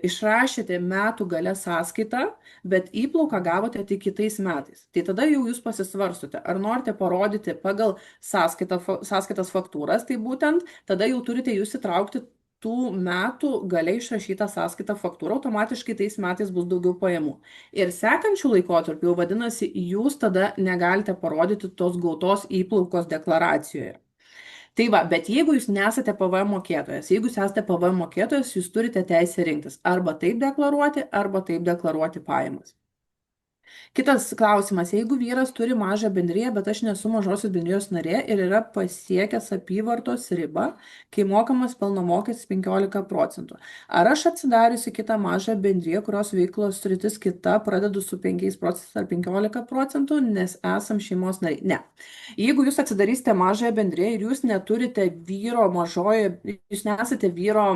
išrašėte metų gale sąskaitą, bet įplauką gavote tik kitais metais, tai tada jau jūs pasisvarstote, ar norite parodyti pagal sąskaitas faktūras, tai būtent tada jau turite jūs įtraukti tų metų galiai išrašytą sąskaitą faktūrą, automatiškai tais metais bus daugiau pajamų. Ir sekančių laikotarpių, jau vadinasi, jūs tada negalite parodyti tos gautos įplaukos deklaracijoje. Tai va, bet jeigu jūs nesate PVM mokėtojas, jeigu jūs esate PVM mokėtojas, jūs turite teisę rinktis arba taip deklaruoti pajamas. Kitas klausimas, jeigu vyras turi mažą bendriją, bet aš nesu mažosios bendrijos narė ir yra pasiekęs apyvartos ribą, kai mokamas pelno mokestis 15 procentų. Ar aš atsidariusi kitą mažą bendriją, kurios veiklos sritis kita, pradedu su 5 procentais ar 15 procentų, nes esam šeimos nariai? Ne. Jeigu jūs atsidarysite mažąją bendriją ir jūs neturite vyro jūs nesate vyro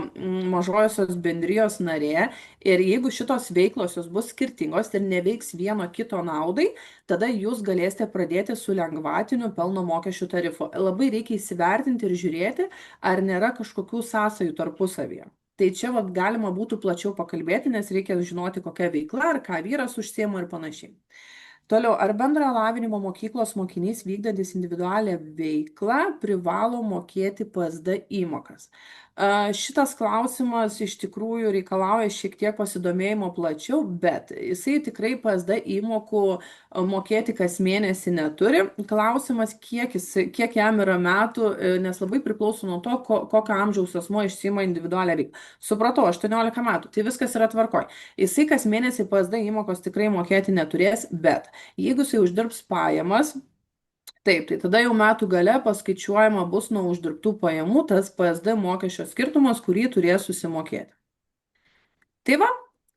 mažojosios bendrijos narė ir jeigu šitos veiklos jos bus skirtingos ir neveiks vieno kito naudai, tada jūs galėsite pradėti su lengvatiniu pelno mokesčių tarifu. Labai reikia įsivertinti ir žiūrėti, ar nėra kažkokių sąsajų tarpusavyje. Tai čia vat, galima būtų plačiau pakalbėti, nes reikia žinoti, kokia veikla, ar ką vyras užsiema ir panašiai. Toliau, ar bendrojo lavinimo mokyklos mokinys vykdantis individualią veiklą privalo mokėti PSD įmokas? Šitas klausimas iš tikrųjų reikalauja šiek tiek pasidomėjimo plačiau, bet jisai tikrai PSD įmokų mokėti kas mėnesį neturi. Klausimas, kiek jam yra metų, nes labai priklauso nuo to, kokio amžiaus asmuo išsima individualią veiklą. Supratau, 18 metų, tai viskas yra tvarkoj. Jisai kas mėnesį PSD įmokos tikrai mokėti neturės, bet jeigu jisai uždirbs pajamas, taip, tai tada jau metų gale paskaičiuojama bus nuo uždirbtų pajamų tas PSD mokesčio skirtumas, kurį turės susimokėti. Tai va,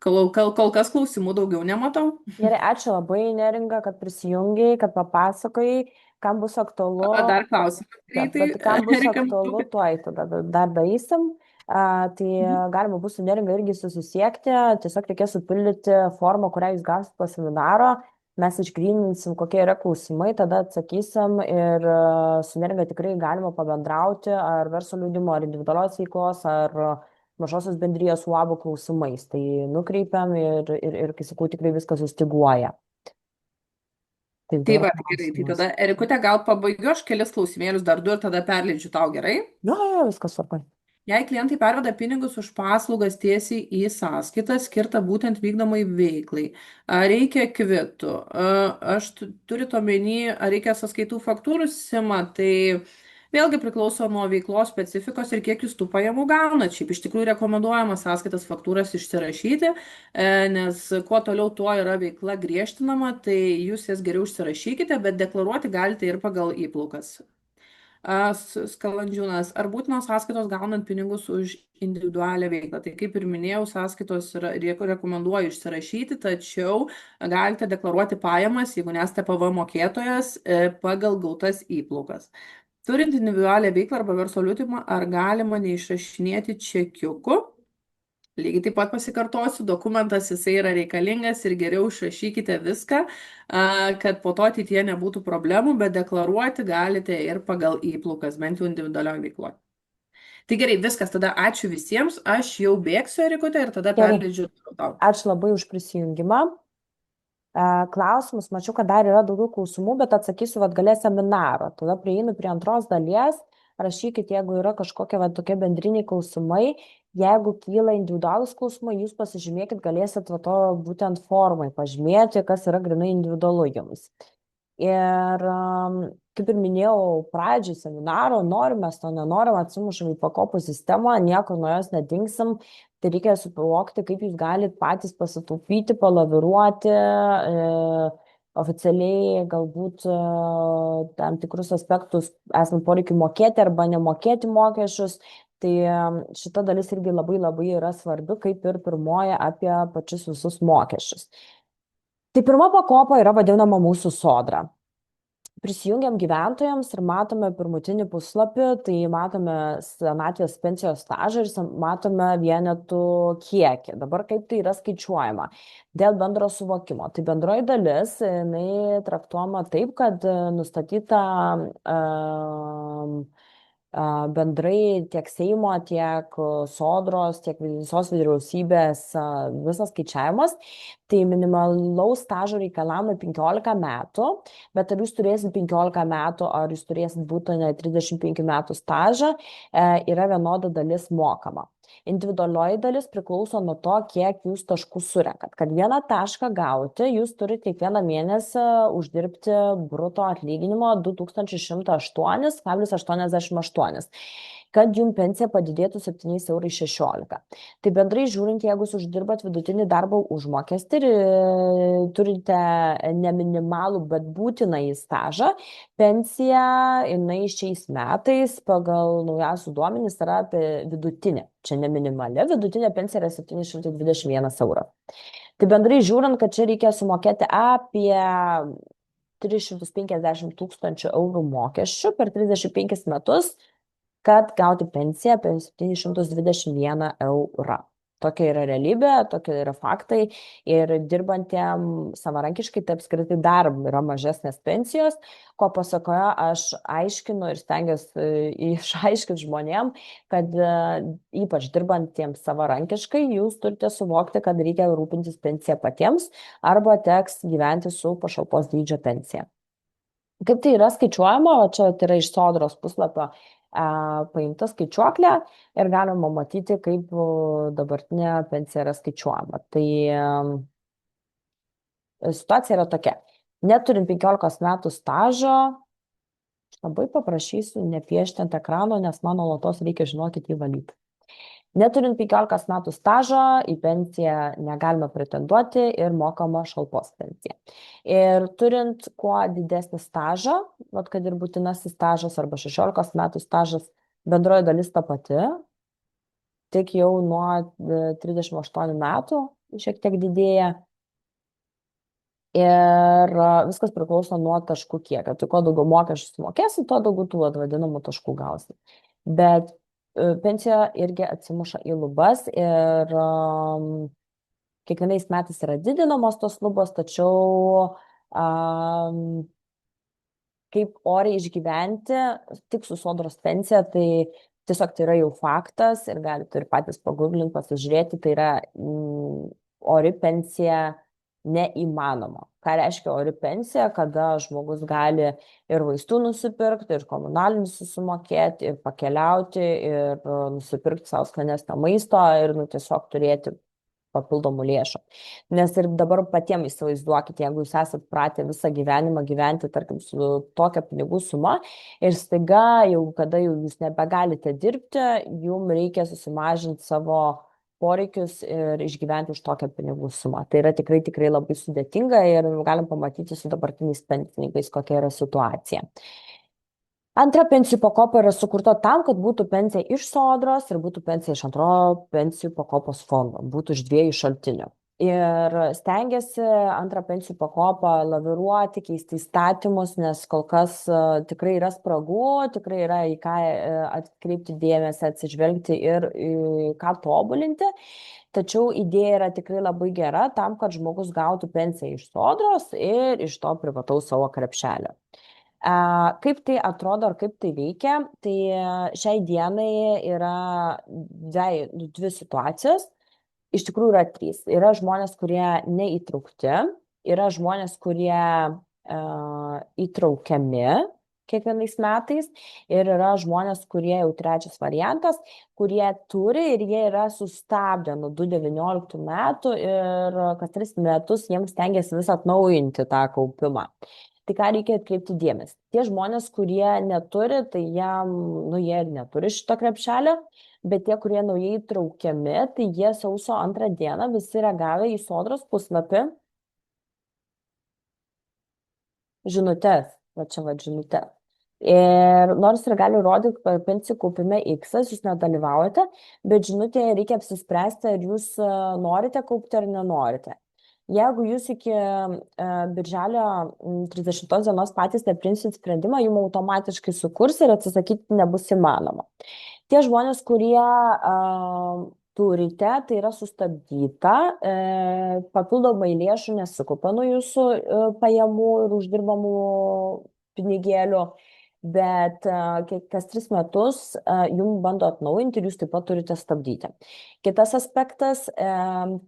kol kas klausimų daugiau nematau. gerai, ačiū labai, Neringa, kad prisijungiai, kad papasakojai, kam bus aktualu. Dar klausimas greitai. Bet kam bus Erika, aktualu, tuoj tada dar darysim. Tai galima bus su Neringa irgi susisiekti, tiesiog reikės supildyti formą, kurią jūs gausite po seminaro. Mes išgryninsim, kokie yra klausimai, tada atsakysim ir su Neringa tikrai galima pabendrauti ar verslo liudimo, ar individualios veiklos, ar mažosios bendrijos UABO klausimais. Tai nukreipiam ir kai sakau, tikrai viskas sustiguoja. Tai va, gerai, tai tada Erikute, gal pabaigiu aš kelis klausimėlius dar du ir tada perleidžiu tau, gerai? Jo, viskas svarbu. Jei klientai perveda pinigus už paslaugas tiesiai į sąskaitą skirtą būtent vykdomai veiklai, ar reikia kvitų, aš turit omeny, ar reikia sąskaitų faktūrų, Sima, tai Vėlgi priklauso nuo veiklos specifikos ir kiek jūs tų pajamų gaunat. Šiaip iš tikrųjų rekomenduojama sąskaitas faktūras išsirašyti, nes kuo toliau tuo yra veikla griežtinama, tai jūs jas geriau išsirašykite, bet deklaruoti galite ir pagal įplaukas. Skalandžiūnas, ar būtinos sąskaitos gaunant pinigus už individualią veiklą? Tai kaip ir minėjau, sąskaitos yra, rekomenduoju išsirašyti, tačiau galite deklaruoti pajamas, jeigu nesate PVM mokėtojas, pagal gautas įplaukas. Turint individualią veiklą arba verslo liudijimą, ar galima neišrašinėti čekiukų? Lygiai taip pat pasikartosiu, dokumentas jisai yra reikalingas ir geriau išrašykite viską, kad po to ateityje nebūtų problemų, bet deklaruoti galite ir pagal įplaukas, bent jau individualioje veikloje. Tai gerai, viskas, tada ačiū visiems, aš jau bėgsiu, Erikute, ir tada Gerai. perleidžiu tau. Ačiū labai už prisijungimą. Klausimus, mačiau, kad dar yra daugiau klausimų, bet atsakysiu vat gale seminaro. Tada prieinu prie antros dalies. Rašykit, jeigu yra kažkokie va, tokie bendriniai klausimai. Jeigu kyla individualūs klausimai, jūs pasižymėkit, galėsit va, to būtent formai pažymėti, kas yra grinai individualu jums. Ir kaip ir minėjau pradžiai seminaro, norim mes to nenorim, atsimušam į pakopų sistemą, niekur nuo jos nedingsim. Tai reikia suvokti, kaip jūs galite patys pasitaupyti, palaviruoti, oficialiai galbūt tam tikrus aspektus esant poreikiu mokėti arba nemokėti mokesčius. Tai šita dalis irgi labai labai yra svarbi, kaip ir pirmoji apie pačius visus mokesčius. Tai pirma pakopa yra vadinama mūsų sodra. Prisijungiam gyventojams ir matome pirmutinį puslapį, tai matome senatvės pensijos stažą ir matome vienetų kiekį. Dabar kaip tai yra skaičiuojama dėl bendro suvokimo. Tai bendroji dalis, jinai traktuojama taip, kad nustatyta bendrai tiek Seimo, tiek sodros, tiek visos vyriausybės visas skaičiavimas, tai minimalaus stažo reikalavimai 15 metų, bet ar jūs turėsit 15 metų, ar jūs turėsit būtinai 35 metų stažą, yra vienoda dalis mokama. Individualioji dalis priklauso nuo to, kiek jūs taškų surenkat. Kad vieną tašką gauti, jūs turite kiekvieną mėnesį uždirbti bruto atlyginimo 2108,88, kad jums pensija padidėtų 7,16 €. Tai bendrai žiūrint, jeigu jūs uždirbat vidutinį darbo užmokestį ir turite ne minimalų, bet būtinąjį stažą, pensija jinai šiais metais pagal naujausius duomenis yra apie vidutinę. Čia ne minimali, vidutinė pensija yra 721 €. Tai bendrai žiūrint, kad čia reikia sumokėti apie 350 000 eurų mokesčių per 35 metus, kad gauti pensiją apie 721 €. Tokia yra realybė, tokie yra faktai ir dirbantiem savarankiškai tai apskritai dar yra mažesnės pensijos, ko pasakoja aš aiškinu ir stengiuosi išaiškinti žmonėm, kad ypač dirbantiems savarankiškai jūs turite suvokti, kad reikia rūpintis pensiją patiems arba teks gyventi su pašalpos dydžio pensija. Kaip tai yra skaičiuojama, o čia tai yra iš sodros puslapio paimta skaičiuoklė ir galima matyti, kaip dabartinė pensija yra skaičiuojama. Tai situacija yra tokia. Neturint 15 metų stažo, aš labai paprašysiu nepiešti ant ekrano, nes man nuolatos reikia, žinokit, jį valyti. Neturint 15 metų stažo, į pensiją negalima pretenduoti ir mokama šalpos pensija. Ir turint kuo didesnį stažą, vat kad ir būtinasis stažas arba 16 metų stažas, bendroji dalis ta pati, tik jau nuo 38 metų šiek tiek didėja. Ir viskas priklauso nuo taškų kiekio. Tai kuo daugiau mokesčių sumokėsi, tuo daugiau tų vadinamų taškų gausi. Bet pensija irgi atsimuša į lubas ir kiekvienais metais yra didinamos tos lubos, tačiau kaip oriai išgyventi tik su sodros pensija, tai tiesiog tai yra jau faktas ir galite ir patys paguglinti, pasižiūrėti, tai yra ori pensija neįmanoma. Ką reiškia ori pensija, kada žmogus gali ir vaistų nusipirkti, ir komunalinius susimokėti, ir pakeliauti, ir nusipirkti savo skanesnio maisto, ir tiesiog turėti papildomų lėšų. Nes ir dabar patiems įsivaizduokite, jeigu jūs esat pratę visą gyvenimą gyventi, tarkim, su tokia pinigų suma ir staiga jau, kada jau jūs nebegalite dirbti, jums reikia susimažinti savo poreikius ir išgyventi už tokią pinigų sumą. Tai yra tikrai, tikrai labai sudėtinga ir galim pamatyti su dabartiniais pensininkais, kokia yra situacija. Antra pensijų pakopa yra sukurta tam, kad būtų pensija iš sodros ir būtų pensija iš antro pensijų pakopos fondo, būtų iš dviejų šaltinių. Ir stengiasi antrą pensijų pakopą laviruoti, keisti įstatymus, nes kol kas tikrai yra spragų, tikrai yra į ką atkreipti dėmesį, atsižvelgti ir ką tobulinti. Tačiau idėja yra tikrai labai gera tam, kad žmogus gautų pensiją iš sodros ir iš to privataus savo krepšelio. Kaip tai atrodo ar kaip tai veikia, tai šiai dienai yra dvi situacijos, iš tikrųjų yra trys. Yra žmonės, kurie neįtraukti, yra žmonės, kurie įtraukiami kiekvienais metais ir yra žmonės, kurie jau trečias variantas, kurie turi ir jie yra sustabdę nuo 2019 metų ir kas 3 metus jiems stengiasi vis atnaujinti tą kaupimą. Tai ką reikia atkreipti dėmesį. Tie žmonės, kurie neturi, tai jie ir neturi šito krepšelio, bet tie, kurie naujai įtraukiami, tai jie sausio 2 dieną visi reagavę į sodros puslapį žinutės, va čia va žinutės. Ir nors ir gali rodyti, kad pensijų kaupime X, jūs nedalyvaujate, bet žinutėje reikia apsispręsti, ar jūs norite kaupti ar nenorite. Jeigu jūs iki birželio 30 dienos patys neprimsit sprendimą, jums automatiškai sukurs ir atsisakyti nebus įmanoma. Tie žmonės, kurie turite, tai yra sustabdyta, papildomai lėšų nesukaupa nuo jūsų pajamų ir uždirbamų pinigėlių, bet kas 3 metus jums bando atnaujinti ir jūs taip pat turite stabdyti. Kitas aspektas,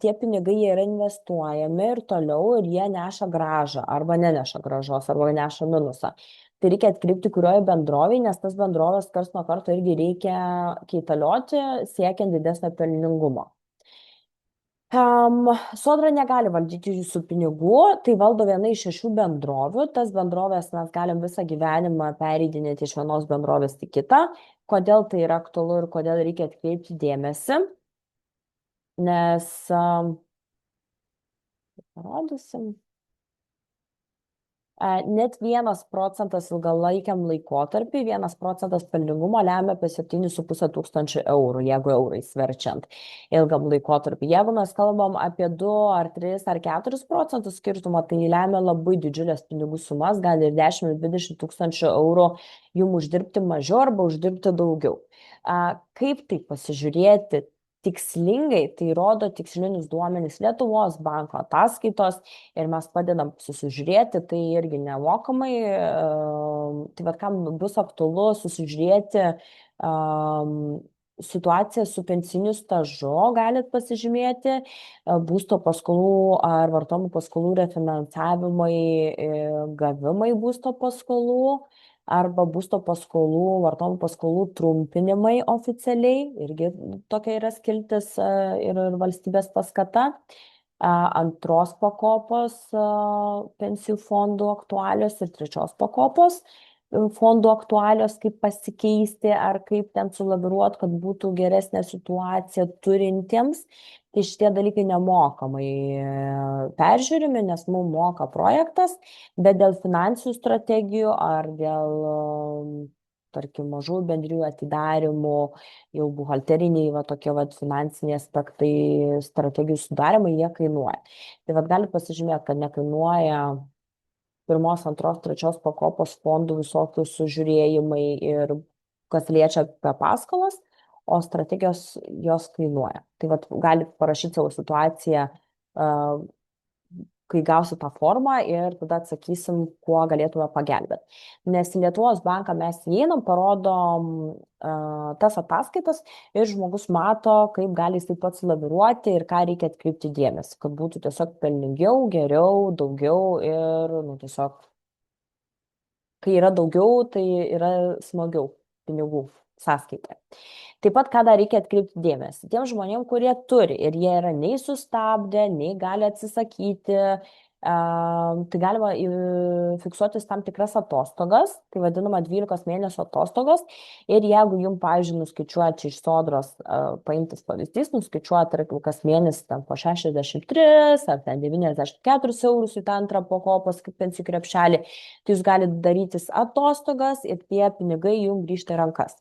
tie pinigai jie yra investuojami ir toliau ir jie neša grąžą arba neneša grąžos arba neša minusą. Tai reikia atkreipti, kurioje bendrovėje, nes tas bendrovės karts nuo karto irgi reikia keitalioti, siekiant didesnio pelningumo. Sodra negali valdyti jūsų pinigų, tai valdo viena iš 6 bendrovių. Tas bendrovės mes galim visą gyvenimą pereidinėti iš vienos bendrovės į kitą. Kodėl tai yra aktualu ir kodėl reikia atkreipti dėmesį? Nes, parodysim, net 1% ilgalaikiam laikotarpiui, 1% pelningumo lemia apie 7,5 tūkstančių eurų, jeigu eurais verčiant ilgam laikotarpiui. Jeigu mes kalbam apie 2 ar 3 ar 4% skirtumą, tai lemia labai didžiulės pinigų sumas, gali ir 10-20 tūkstančių eurų jums uždirbti mažiau arba uždirbti daugiau. Kaip tai pasižiūrėti? Tikslingai, tai rodo tikslinius duomenis Lietuvos banko ataskaitos ir mes padedam susižiūrėti, tai irgi nemokamai, tai vad kam bus aktualu susižiūrėti situaciją su pensiniu stažu, galit pasižymėti, būsto paskolų ar vartomų paskolų refinansavimai, gavimai būsto paskolų, arba būsto paskolų, vartomų paskolų trumpinimai oficialiai, irgi tokia yra skiltis ir valstybės paskata. Antros pakopos pensijų fondų aktualios ir trečios pakopos fondų aktualios, kaip pasikeisti ar kaip ten sulaviruoti, kad būtų geresnė situacija turintiems. Tai šitie dalykai nemokamai peržiūrimi, nes mums moka projektas, bet dėl finansinių strategijų ar dėl, tarkim, mažų bendrijų atidarimų, jau buhalteriniai tokie finansiniai aspektai, strategijų sudarimai, jie kainuoja. Tai gali pasižymėti, kad nekainuoja 1, 2, 3 pakopos fondų visokių sužiūrėjimai ir kas liečia apie paskolas, o strategijos jos kainuoja. Tai galite parašyti savo situaciją, kai gausi tą formą ir tada atsakysim, kuo galėtume pagelbėti. Nes į Lietuvos banką mes įeinam, parodom tas ataskaitas ir žmogus mato, kaip gali jis taip pat laviruoti ir ką reikia atkreipti dėmesį, kad būtų tiesiog pelningiau, geriau, daugiau ir tiesiog, kai yra daugiau, tai yra smagiau pinigų sąskaitoje. Taip pat, ką dar reikia atkreipti dėmesį, tiem žmonėm, kurie turi ir jie yra nei sustabdę, nei gali atsisakyti, tai galima fiksuotis tam tikras atostogas, tai vadinama 12 mėnesių atostogos. Ir jeigu jums, pavyzdžiui, nuskaičiuoja čia iš sodros, paimtas pavyzdys, nuskaičiuoja, tarkim, kas mėnesį ten po 63 ar ten 94 eurus į tą antrą pakopos kaip pensijų krepšelį, tai jūs galite darytis atostogas ir tie pinigai jums grįžta į rankas.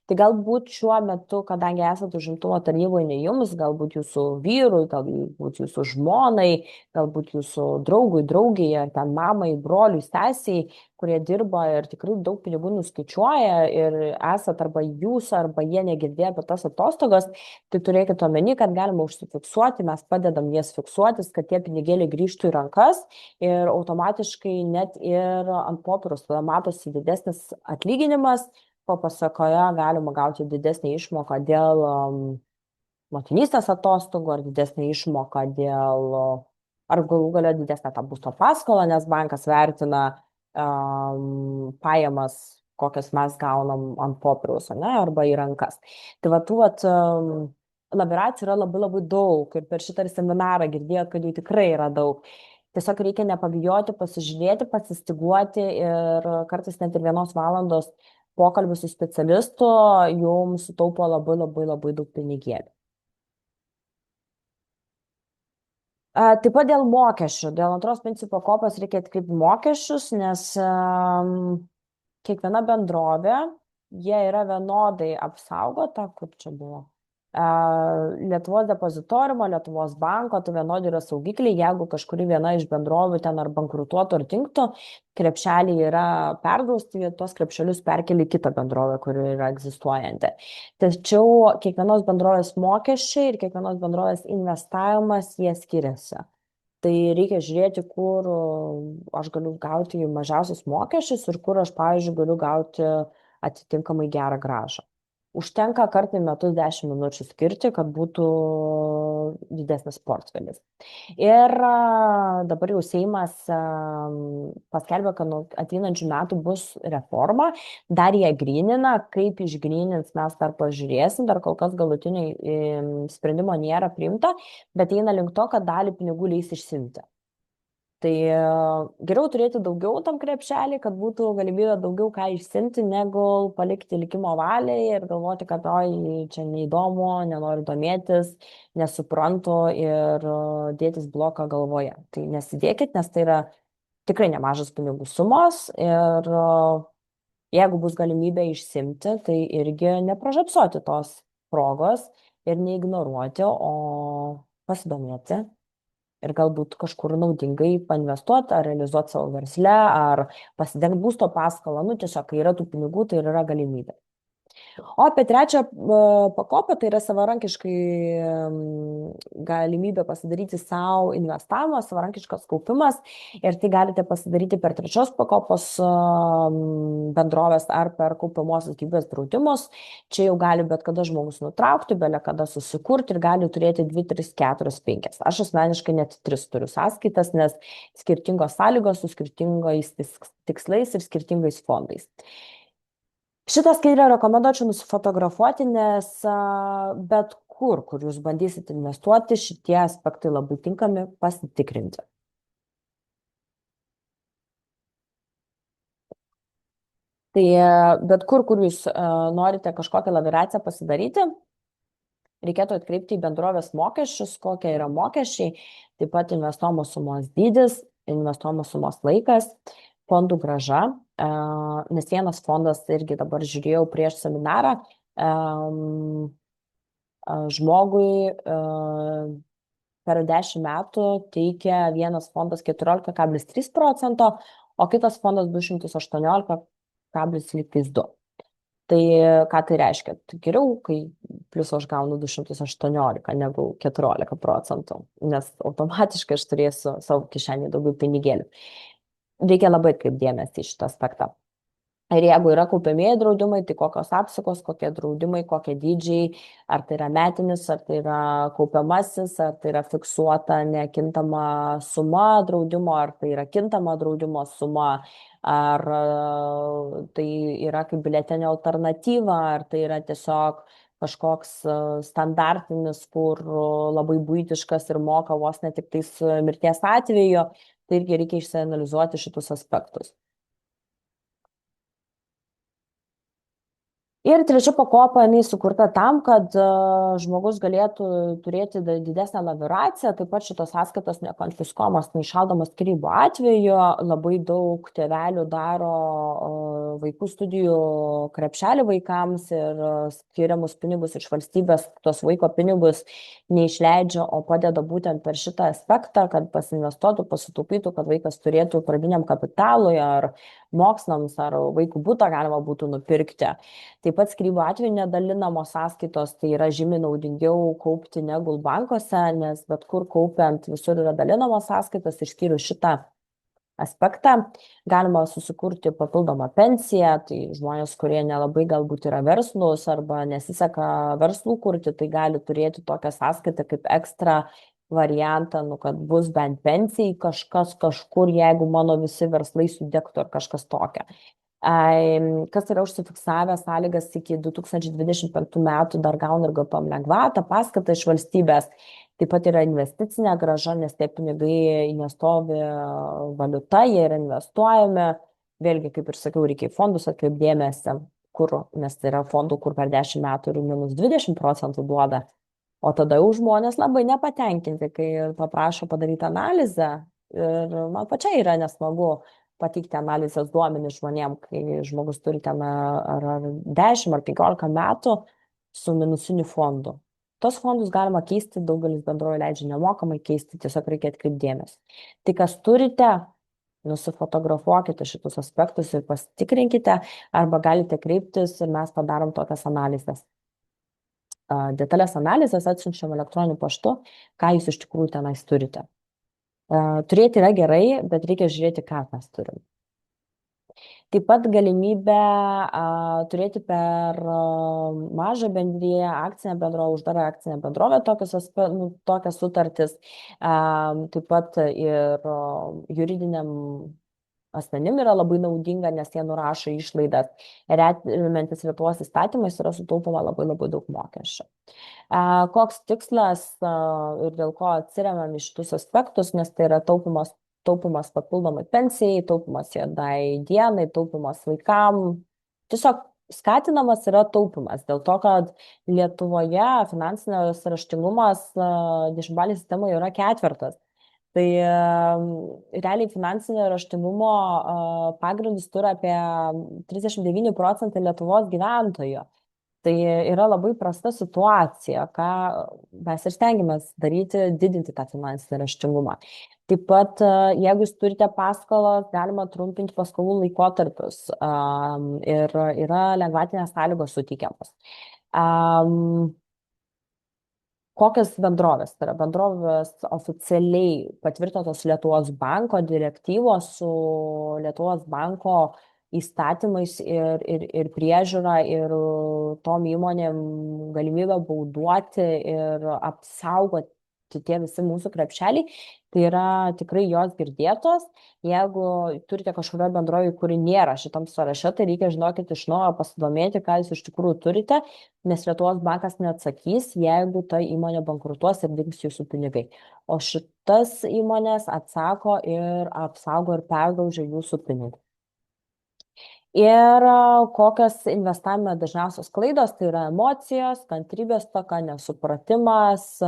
Tai galbūt šiuo metu, kadangi esate užimtumo tarnyboje, ne jums, galbūt jūsų vyrui, galbūt jūsų žmonai, galbūt jūsų draugui, draugiai, ar ten mamai, broliui, sesiai, kurie dirba ir tikrai daug pinigų nuskaičiuoja ir esate arba jūs, arba jie negirdėjo apie tas atostogas, tai turėkite omeny, kad galima užsifiksuoti, mes padedam jas fiksuotis, kad tie pinigėliai grįžtų į rankas ir automatiškai net ir ant popieriaus tada matosi didesnis atlyginimas, ko pasakoje galima gauti didesnį išmoką dėl motinystės atostogų ar didesnį išmoką dėl, ar galų galia didesnę tą būsto paskolą, nes bankas vertina pajamas, kokias mes gaunam ant popieriaus, ne, arba į rankas. Tai va, tų labiracijų yra labai labai daug ir per šitą seminarą girdėjot, kad jų tikrai yra daug. Tiesiog reikia nepabijoti, pasižiūrėti, pasistiguoti ir kartais net ir 1 valandos pokalbis su specialistu jums sutaupo labai labai labai daug pinigėlių. Taip pat dėl mokesčių, dėl antros pensijų pakopos reikia atkreipti mokesčius, nes kiekviena bendrovė, jie yra vienodai apsaugota, kur čia buvo. Lietuvos depozitoriumo, Lietuvos banko, tai vienodi yra saugikliai, jeigu kažkuri viena iš bendrovių ten ar bankrutuotų ar tinktų, krepšeliai yra perdrausti, tuos krepšelius perkeli į kitą bendrovę, kuri yra egzistuojanti. Tačiau kiekvienos bendrovės mokesčiai ir kiekvienos bendrovės investavimas, jie skiriasi. Tai reikia žiūrėti, kur aš galiu gauti mažiausius mokesčius ir kur aš, pavyzdžiui, galiu gauti atitinkamai gerą grąžą. Užtenka kartą į metus 10 minučių skirti, kad būtų didesnis portfelis. Ir dabar jau Seimas paskelbė, kad nuo ateinančių metų bus reforma, dar jie grynina, kaip išgrynins mes dar pažiūrėsim, dar kol kas galutiniai sprendimo nėra priimta, bet eina link to, kad dalį pinigų leis išsiimti. Tai geriau turėti daugiau tam krepšelį, kad būtų galimybė daugiau ką išsiimti, negu palikti likimo valiai ir galvoti, kad oi, čia neįdomu, nenoriu domėtis, nesuprantu ir dėtis bloką galvoje. Tai nesidėkit, nes tai yra tikrai nemažas pinigų sumos ir jeigu bus galimybė išsiimti, tai irgi nepražiopsoti tos progos ir neignoruoti, o pasidomėti. Ir galbūt kažkur naudingai painvestuoti, ar realizuoti savo versle, ar pasidengti būsto paskolą. Tiesiog, kai yra tų pinigų, tai yra galimybė. O apie trečią pakopą, tai yra savarankiškai galimybė pasidaryti savo investavimą, savarankiškas kaupimas. Ir tai galite pasidaryti per trečios pakopos bendrovės ar per kaupiamosios gyvybės draudimus. Čia jau gali bet kada žmogus nutraukti, belia kada susikurti ir gali turėti 2, 3, 4, 5. Aš asmeniškai net 3 turiu sąskaitas, nes skirtingos sąlygos su skirtingais tikslais ir skirtingais fondais. Šitą skaidrę rekomenduočiau nusifotografuoti, nes bet kur jūs bandysite investuoti, šitie aspektai labai tinkami pasitikrinti. Tai bet kur jūs norite kažkokią laviraciją pasidaryti, reikėtų atkreipti į bendrovės mokesčius, kokie yra mokesčiai, taip pat investuojamos sumos dydis, investuojamos sumos laikas, fondų grąža, nes vienas fondas irgi dabar žiūrėjau prieš seminarą, žmogui per 10 metų teikia vienas fondas 14,3%, o kitas fondas 218,2%. Tai ką tai reiškia? Tai geriau, kai plius aš gaunu 218 negu 14%, nes automatiškai aš turėsiu savo kišenį daugiau pinigėlių. Reikia labai atkreipti dėmesį į šitą aspektą. Ir jeigu yra kaupiamieji draudimai, tai kokios apsukos, kokie draudimai, kokie dydžiai, ar tai yra metinis, ar tai yra kaupiamasis, ar tai yra fiksuota nekintama suma draudimo, ar tai yra kintama draudimo suma, ar tai yra kaip biletenio alternatyva, ar tai yra tiesiog kažkoks standartinis, kur labai būtiškas ir moka vos ne tik tais mirties atveju, tai irgi reikia išsianalizuoti šitus aspektus. Ir trečia pakopa, jinai sukurta tam, kad žmogus galėtų turėti didesnę laviraciją, taip pat šitos sąskaitos nekonfiskuojamos, neišaldomos skyrybų atveju. Labai daug tėvelių daro vaikų studijų krepšelį vaikams ir skiriamus pinigus iš valstybės, tos vaiko pinigus neišleidžia, o padeda būtent per šitą aspektą, kad pasinvestuotų, pasitaupytų, kad vaikas turėtų pradiniam kapitalui ar mokslams, ar vaikų butą galima būtų nupirkti. Taip pat skyrybų atveju nedalinamos sąskaitos, tai yra žymiai naudingiau kaupti negu bankuose, nes bet kur kaupiant visur yra dalinamos sąskaitos, išskyrus šitą aspektą, galima susikurti papildomą pensiją, tai žmonės, kurie nelabai galbūt yra verslus arba nesiseka verslų kurti, tai gali turėti tokią sąskaitą kaip ekstra variantą, nu, kad bus bent pensijai kažkas kažkur, jeigu mano visi verslai sudegtų ar kažkas tokio. Kas yra užsifiksavę sąlygas iki 2025 metų, dar gauna ir GPM lengvatą, paskatą iš valstybės. Taip pat yra investicinė grąža, nes tie pinigai nestovi valiuta, jie yra investuojami. Vėlgi, kaip ir sakiau, reikia į fondus atkreipdėmėsi, kur, nes tai yra fondų, kur per 10 metų ir minus 20% duoda. O tada jau žmonės labai nepatenkinti, kai paprašo padaryti analizę. Ir man pačiai yra nesmagu pateikti analizės duomenys žmonėm, kai žmogus turi ten ar 10 ar 15 metų su minusiniu fondu. Tos fondus galima keisti, daugelis bendrojo leidžia nemokamai keisti, tiesiog reikia atkreipdėmės. Tai kas turite, nusifotografuokite šitus aspektus ir pasitikrinkite, arba galite kreiptis ir mes padarom tokias analizės. Detalės analizės atsiunčiam elektroniniu paštu, ką jūs iš tikrųjų tenais turite. Turėti yra gerai, bet reikia žiūrėti, ką mes turim. Taip pat galimybę turėti per mažą bendriją, akcinę bendrovę, uždarą akcinę bendrovę, tokias sutartis. Taip pat ir juridiniam asmenim yra labai naudinga, nes jie nurašo išlaidas. Remiantis Lietuvos įstatymais yra sutaupoma labai daug mokesčių. Koks tikslas ir dėl ko atsiremiam iš šitus aspektus, nes tai yra taupimas papildomai pensijai, taupimas juodai dienai, taupimas vaikam. Tiesiog skatinamas yra taupimas, dėl to, kad Lietuvoje finansinės raštingumas 10-balėje sistemoje yra 4. Tai realiai finansinio raštingumo pagrindus turi apie 39% Lietuvos gyventojų. Tai yra labai prasta situacija, ką mes ir stengiamės daryti, didinti tą finansinį raštingumą. Taip pat, jeigu jūs turite paskolas, galima trumpinti paskolų laikotarpius ir yra lengvatinės sąlygos suteikiamos. Kokias bendrovės? Tai yra bendrovės oficialiai patvirtintos Lietuvos banko direktyvos su Lietuvos banko įstatymais ir priežiūra ir tom įmonėm galimybę bauduoti ir apsaugoti tie visi mūsų krepšeliai, tai yra tikrai jos girdėtos. Jeigu turite kažkurio bendrovį, kuri nėra šitam sąraše, tai reikia, žinokit, iš naujo pasidomėti, ką jūs iš tikrųjų turite, nes Lietuvos bankas neatsakys, jeigu ta įmonė bankrutuos ir dings jūsų pinigai. O šitas įmonės atsako ir apsaugo ir pergraužia jūsų pinigus. Ir kokios investavime dažniausios klaidos, tai yra emocijos, kantrybės stoka, nesupratimas,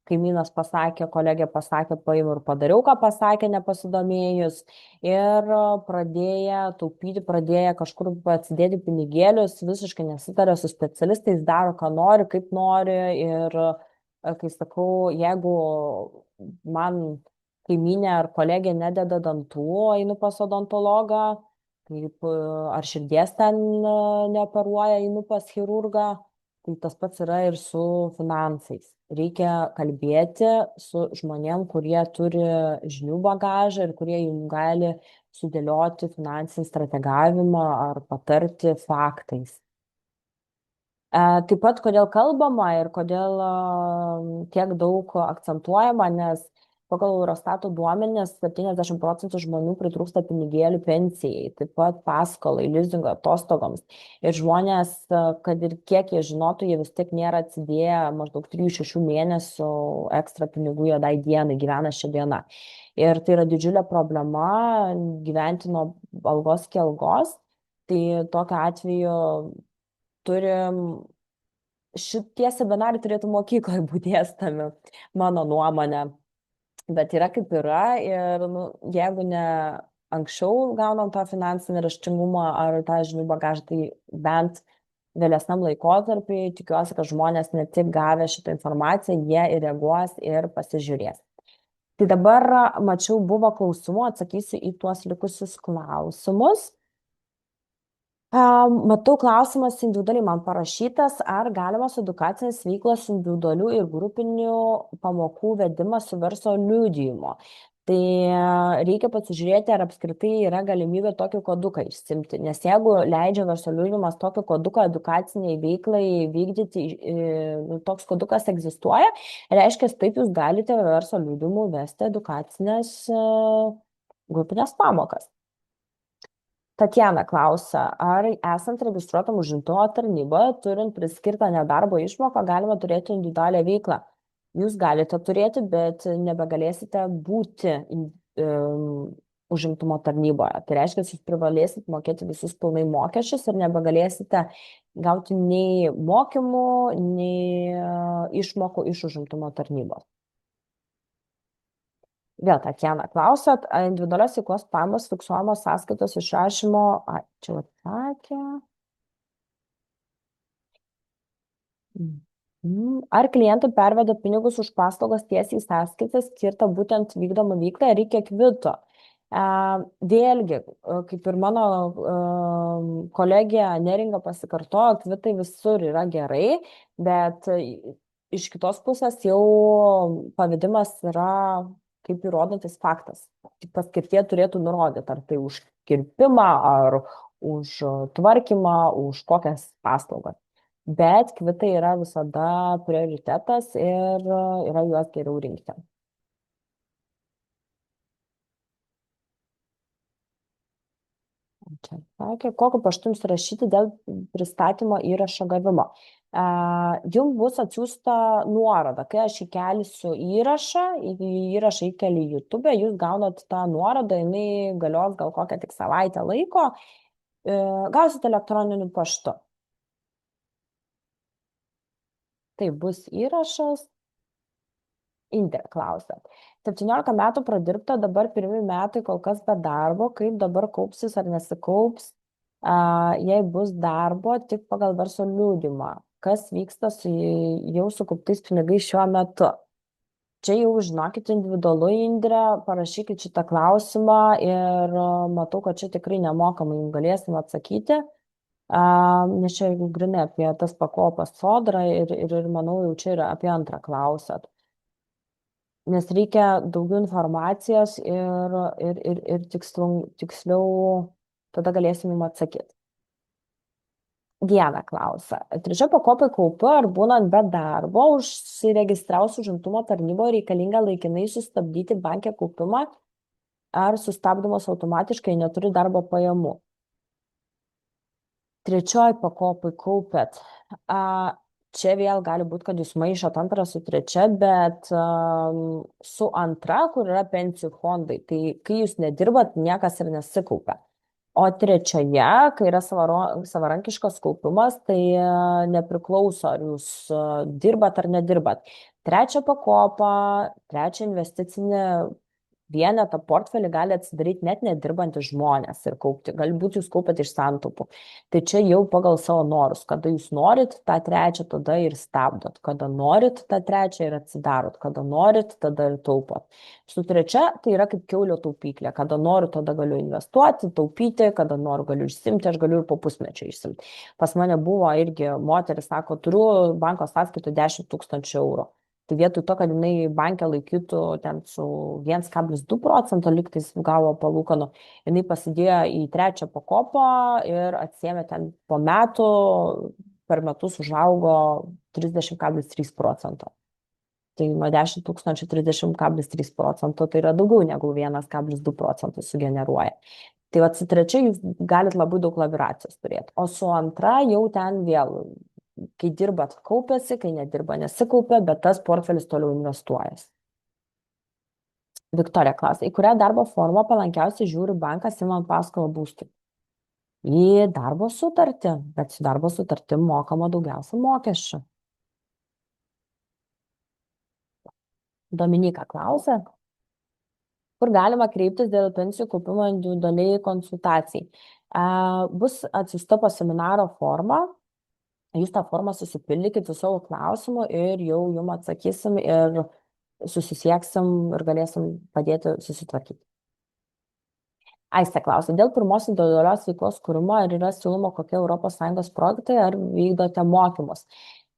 kaimynas pasakė, kolegė pasakė, paėmiau ir padariau, ką pasakė, nepasidomėjus. Ir pradėję taupyti, pradėję kažkur atsidėti pinigėlius, visiškai nesitarė su specialistais, daro, ką nori, kaip nori. Ir kai sakau, jeigu man kaimynė ar kolegė nededa dantų, einu pas odontologą, kaip ar širdies ten neoperuoja, einu pas chirurgą, tai tas pats yra ir su finansais. Reikia kalbėti su žmonėm, kurie turi žinių bagažą ir kurie jums gali sudėlioti finansinį strategavimą ar patarti faktais. Taip pat, kodėl kalbama ir kodėl tiek daug akcentuojama, nes pagal Eurostato duomenis 70% žmonių pritrūksta pinigėlių pensijai, taip pat paskolai, lizingo atostogoms. Ir žmonės, kad ir kiek jie žinotų, jie vis tiek nėra atsidėję maždaug 3-6 mėnesių ekstra pinigų juodai dienai, gyvena šią dieną. Ir tai yra didžiulė problema gyventi nuo algos iki algos. Tai tokiu atveju turim šitie seminarai turėtų mokykloje būti dėstomi, mano nuomonė. Bet yra kaip yra ir jeigu ne anksčiau gaunam tą finansinį raštingumą ar tą žinių bagažą, tai bent vėlesniam laikotarpiui tikiuosi, kad žmonės ne tik gavę šitą informaciją, jie ir reaguos ir pasižiūrės. Tai dabar mačiau, buvo klausimų, atsakysiu į tuos likusius klausimus. Matau, klausimas individualiai man parašytas, ar galimos edukacinės veiklos individualių ir grupinių pamokų vedimas su verslo liudijimu. Tai reikia pasižiūrėti, ar apskritai yra galimybė tokį koduką išsimti, nes jeigu leidžia verslo liudijimas tokį koduką edukaciniai veiklai vykdyti, toks kodukas egzistuoja, reiškia, taip jūs galite verslo liudijimu vesti edukacinės grupinės pamokas. Tatjana klausia, ar esant registruotam užimtumo tarnyboje, turint priskirtą nedarbo išmoką, galima turėti individualią veiklą. Jūs galite turėti, bet nebegalėsite būti užimtumo tarnyboje. Tai reiškia, jūs privalėsit mokėti visus pilnai mokesčius ir nebegalėsite gauti nei mokymų, nei išmokų iš užimtumo tarnybos. Vėl Tatjana klausat, individualios veiklos pajamos fiksuojamos sąskaitos išrašymo, čia atsakė. Ar klientai perveda pinigus už paslaugas tiesiai į sąskaitą skirtą būtent vykdomą veiklą, reikia kvito? Vėlgi, kaip ir mano kolegė Neringa pasikartojo, kvitai visur yra gerai, bet iš kitos pusės jau pavedimas yra kaip įrodantis faktas. Tik paskirtie turėtų nurodyti, ar tai už kirpimą, ar už tvarkymą, už kokias paslaugas. Bet kvitai yra visada prioritetas ir yra juos geriau rinkti. Čia sakė, kokiu paštu jums rašyti dėl pristatymo įrašo gavimo. Jums bus atsiųsta nuoroda. Kai aš įkelsiu įrašą įkeliu į YouTube, jūs gaunat tą nuorodą, jinai galios gal kokią tik savaitę laiko, gausite elektroniniu paštu. Tai bus įrašas. Indrė klausia. 17 metų pradirbta, dabar 1 metai kol kas be darbo, kaip dabar kaupsis ar nesikaups, jei bus darbo tik pagal verslo liudijimą. Kas vyksta su jau sukauptais pinigais šiuo metu? Čia jau žinokit individualu, Indrė, parašykit šitą klausimą ir matau, kad čia tikrai nemokamai jums galėsim atsakyti. Nes čia jeigu grinai apie tas pakopas sodrą ir manau jau čia yra apie antrą klausat. Nes reikia daugiau informacijos ir tiksliau tada galėsim jums atsakyti. Diana klausia. 3 pakopai kaupiu, ar būnant be darbo, užsiregistravus užimtumo tarnyboje reikalinga laikinai sustabdyti banke kaupimą, ar sustabdomas automatiškai neturi darbo pajamų. 3 pakopai kaupėt. Čia vėl gali būti, kad jūs maišot antrą su 3, bet su antra, kur yra pensijų fondai, tai kai jūs nedirbat, niekas ir nesikaupia. O 3, kai yra savarankiškas kaupimas, tai nepriklauso, ar jūs dirbat ar nedirbat. 3 pakopą, 3 investicinį vienetą portfelį gali atsidaryti net nedirbantys žmonės ir kaupti. Galbūt jūs kaupiat iš santaupų. Tai čia jau pagal savo norus. Kada jūs norit tą 3, tada ir stabdot. Kada norit tą 3 ir atsidarot. Kada norit, tada ir taupot. Su 3 tai yra kaip kiaulio taupyklė. Kada noriu, tada galiu investuoti, taupyti. Kada noriu, galiu išsimti. Aš galiu ir po pusmečio išsimti. Pas mane buvo irgi moteris, sako, turiu banko sąskaitų 10 000 eurų. Tai vietoj to, kad jinai bankė laikytų ten su 1,2% lygtais gavo palūkanų, jinai pasidėjo į trečią pakopą ir atsiėmė ten po metų, per metus užaugo 30,3%. Tai nuo 10 tūkstančių 30,3%, tai yra daugiau negu 1,2% sugeneruoja. Tai vat su trečia jūs galit labai daug laviracijos turėti. O su antra jau ten vėl, kai dirbat kaupiasi, kai nedirba nesikaupia, bet tas portfelis toliau investuojas. Viktorija klausia, į kurią darbo formą palankiausiai žiūri bankas imant paskolą būstui? Į darbo sutartį, bet su darbo sutartim mokama daugiausia mokesčių. Dominika klausia, kur galima kreiptis dėl pensijų kaupimo individualiai konsultacijai. Bus atsiusta po seminaro forma, jūs tą formą susipildykit su savo klausimu ir jau jums atsakysim ir susisieksim ir galėsim padėti susitvarkyti. Aistė klausia, dėl pirmos individualios veiklos kūrimo ar yra siūloma kokie ES projektai ar vykdote mokymus?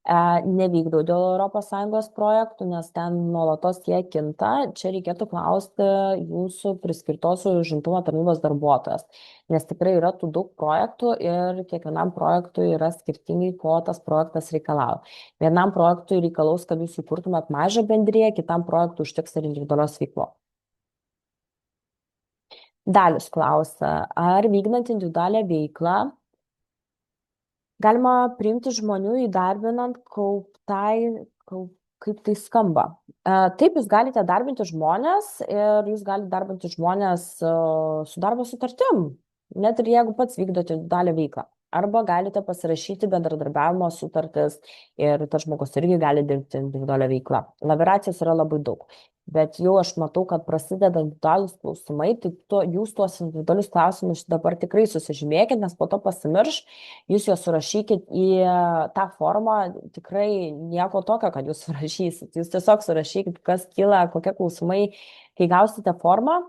Nevykdau dėl ES projektų, nes ten nuolatos jie kinta. Čia reikėtų klausti jūsų priskirtos užimtumo tarnybos darbuotojas, nes tikrai yra tų daug projektų ir kiekvienam projektui yra skirtingai, ko tas projektas reikalauja. Vienam projektui reikalaus, kad jūs įkurtumėt mažą bendriją, kitam projektui užteks ir individualios veiklos. Dalius klausia, ar vykdant individualią veiklą galima priimti žmonių įdarbinant kaip tai skamba. Taip, jūs galite darbinti žmonės ir jūs galite darbinti žmonės su darbo sutartim, net ir jeigu pats vykdote individualią veiklą. Arba galite pasirašyti bendradarbiavimo sutartis ir tas žmogus irgi gali dirbti individualią veiklą. Laviracijos yra labai daug. Bet jau aš matau, kad prasideda individualūs klausimai, tai jūs tuos individualius klausimus dabar tikrai susižymėkit, nes po to pasimirš, jūs juos surašykit į tą formą, tikrai nieko tokio, kad jūs surašysit. Jūs tiesiog surašykit, kas kyla, kokie klausimai, kai gausite formą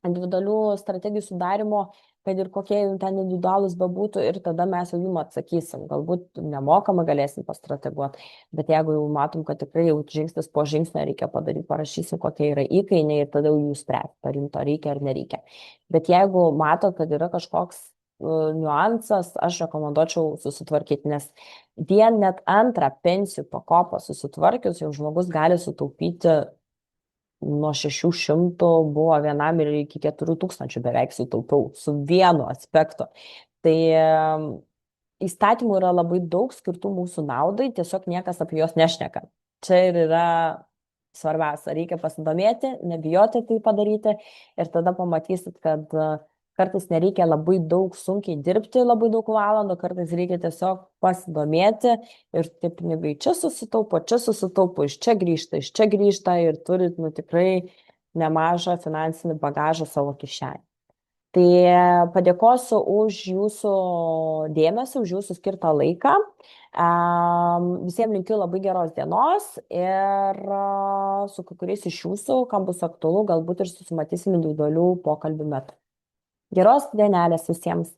individualių strategijų sudarimo, kad ir kokie ten individualūs bebūtų, ir tada mes jau jums atsakysim. Galbūt nemokamai galėsim pastrateguoti, bet jeigu jau matom, kad tikrai jau žingsnis po žingsnio reikia padaryti, parašysim, kokie yra įkainiai ir tada jau jūs spręs, ar jums to reikia ar nereikia. Bet jeigu matot, kad yra kažkoks niuansas, aš rekomenduočiau susitvarkyti, nes vien net antrą pensijų pakopą susitvarkius, jau žmogus gali sutaupyti nuo 600 buvo vienam ir iki 4000 beveik sutaupiau su vienu aspektu. Tai įstatymų yra labai daug skirtų mūsų naudai, tiesiog niekas apie juos nešneka. Čia ir yra svarbiausia, reikia pasidomėti, nebijoti tai padaryti ir tada pamatysit, kad kartais nereikia labai daug sunkiai dirbti, labai daug valandų, kartais reikia tiesiog pasidomėti ir tie pinigai čia susitaupo, iš čia grįžta ir turit tikrai nemažą finansinį bagažą savo kišenį. Tai padėkosiu už jūsų dėmesį, už jūsų skirtą laiką. Visiems linkiu labai geros dienos ir su kai kuriais iš jūsų, kam bus aktualu, galbūt ir susimatysim individualių pokalbių metu. Geros dienelės visiems.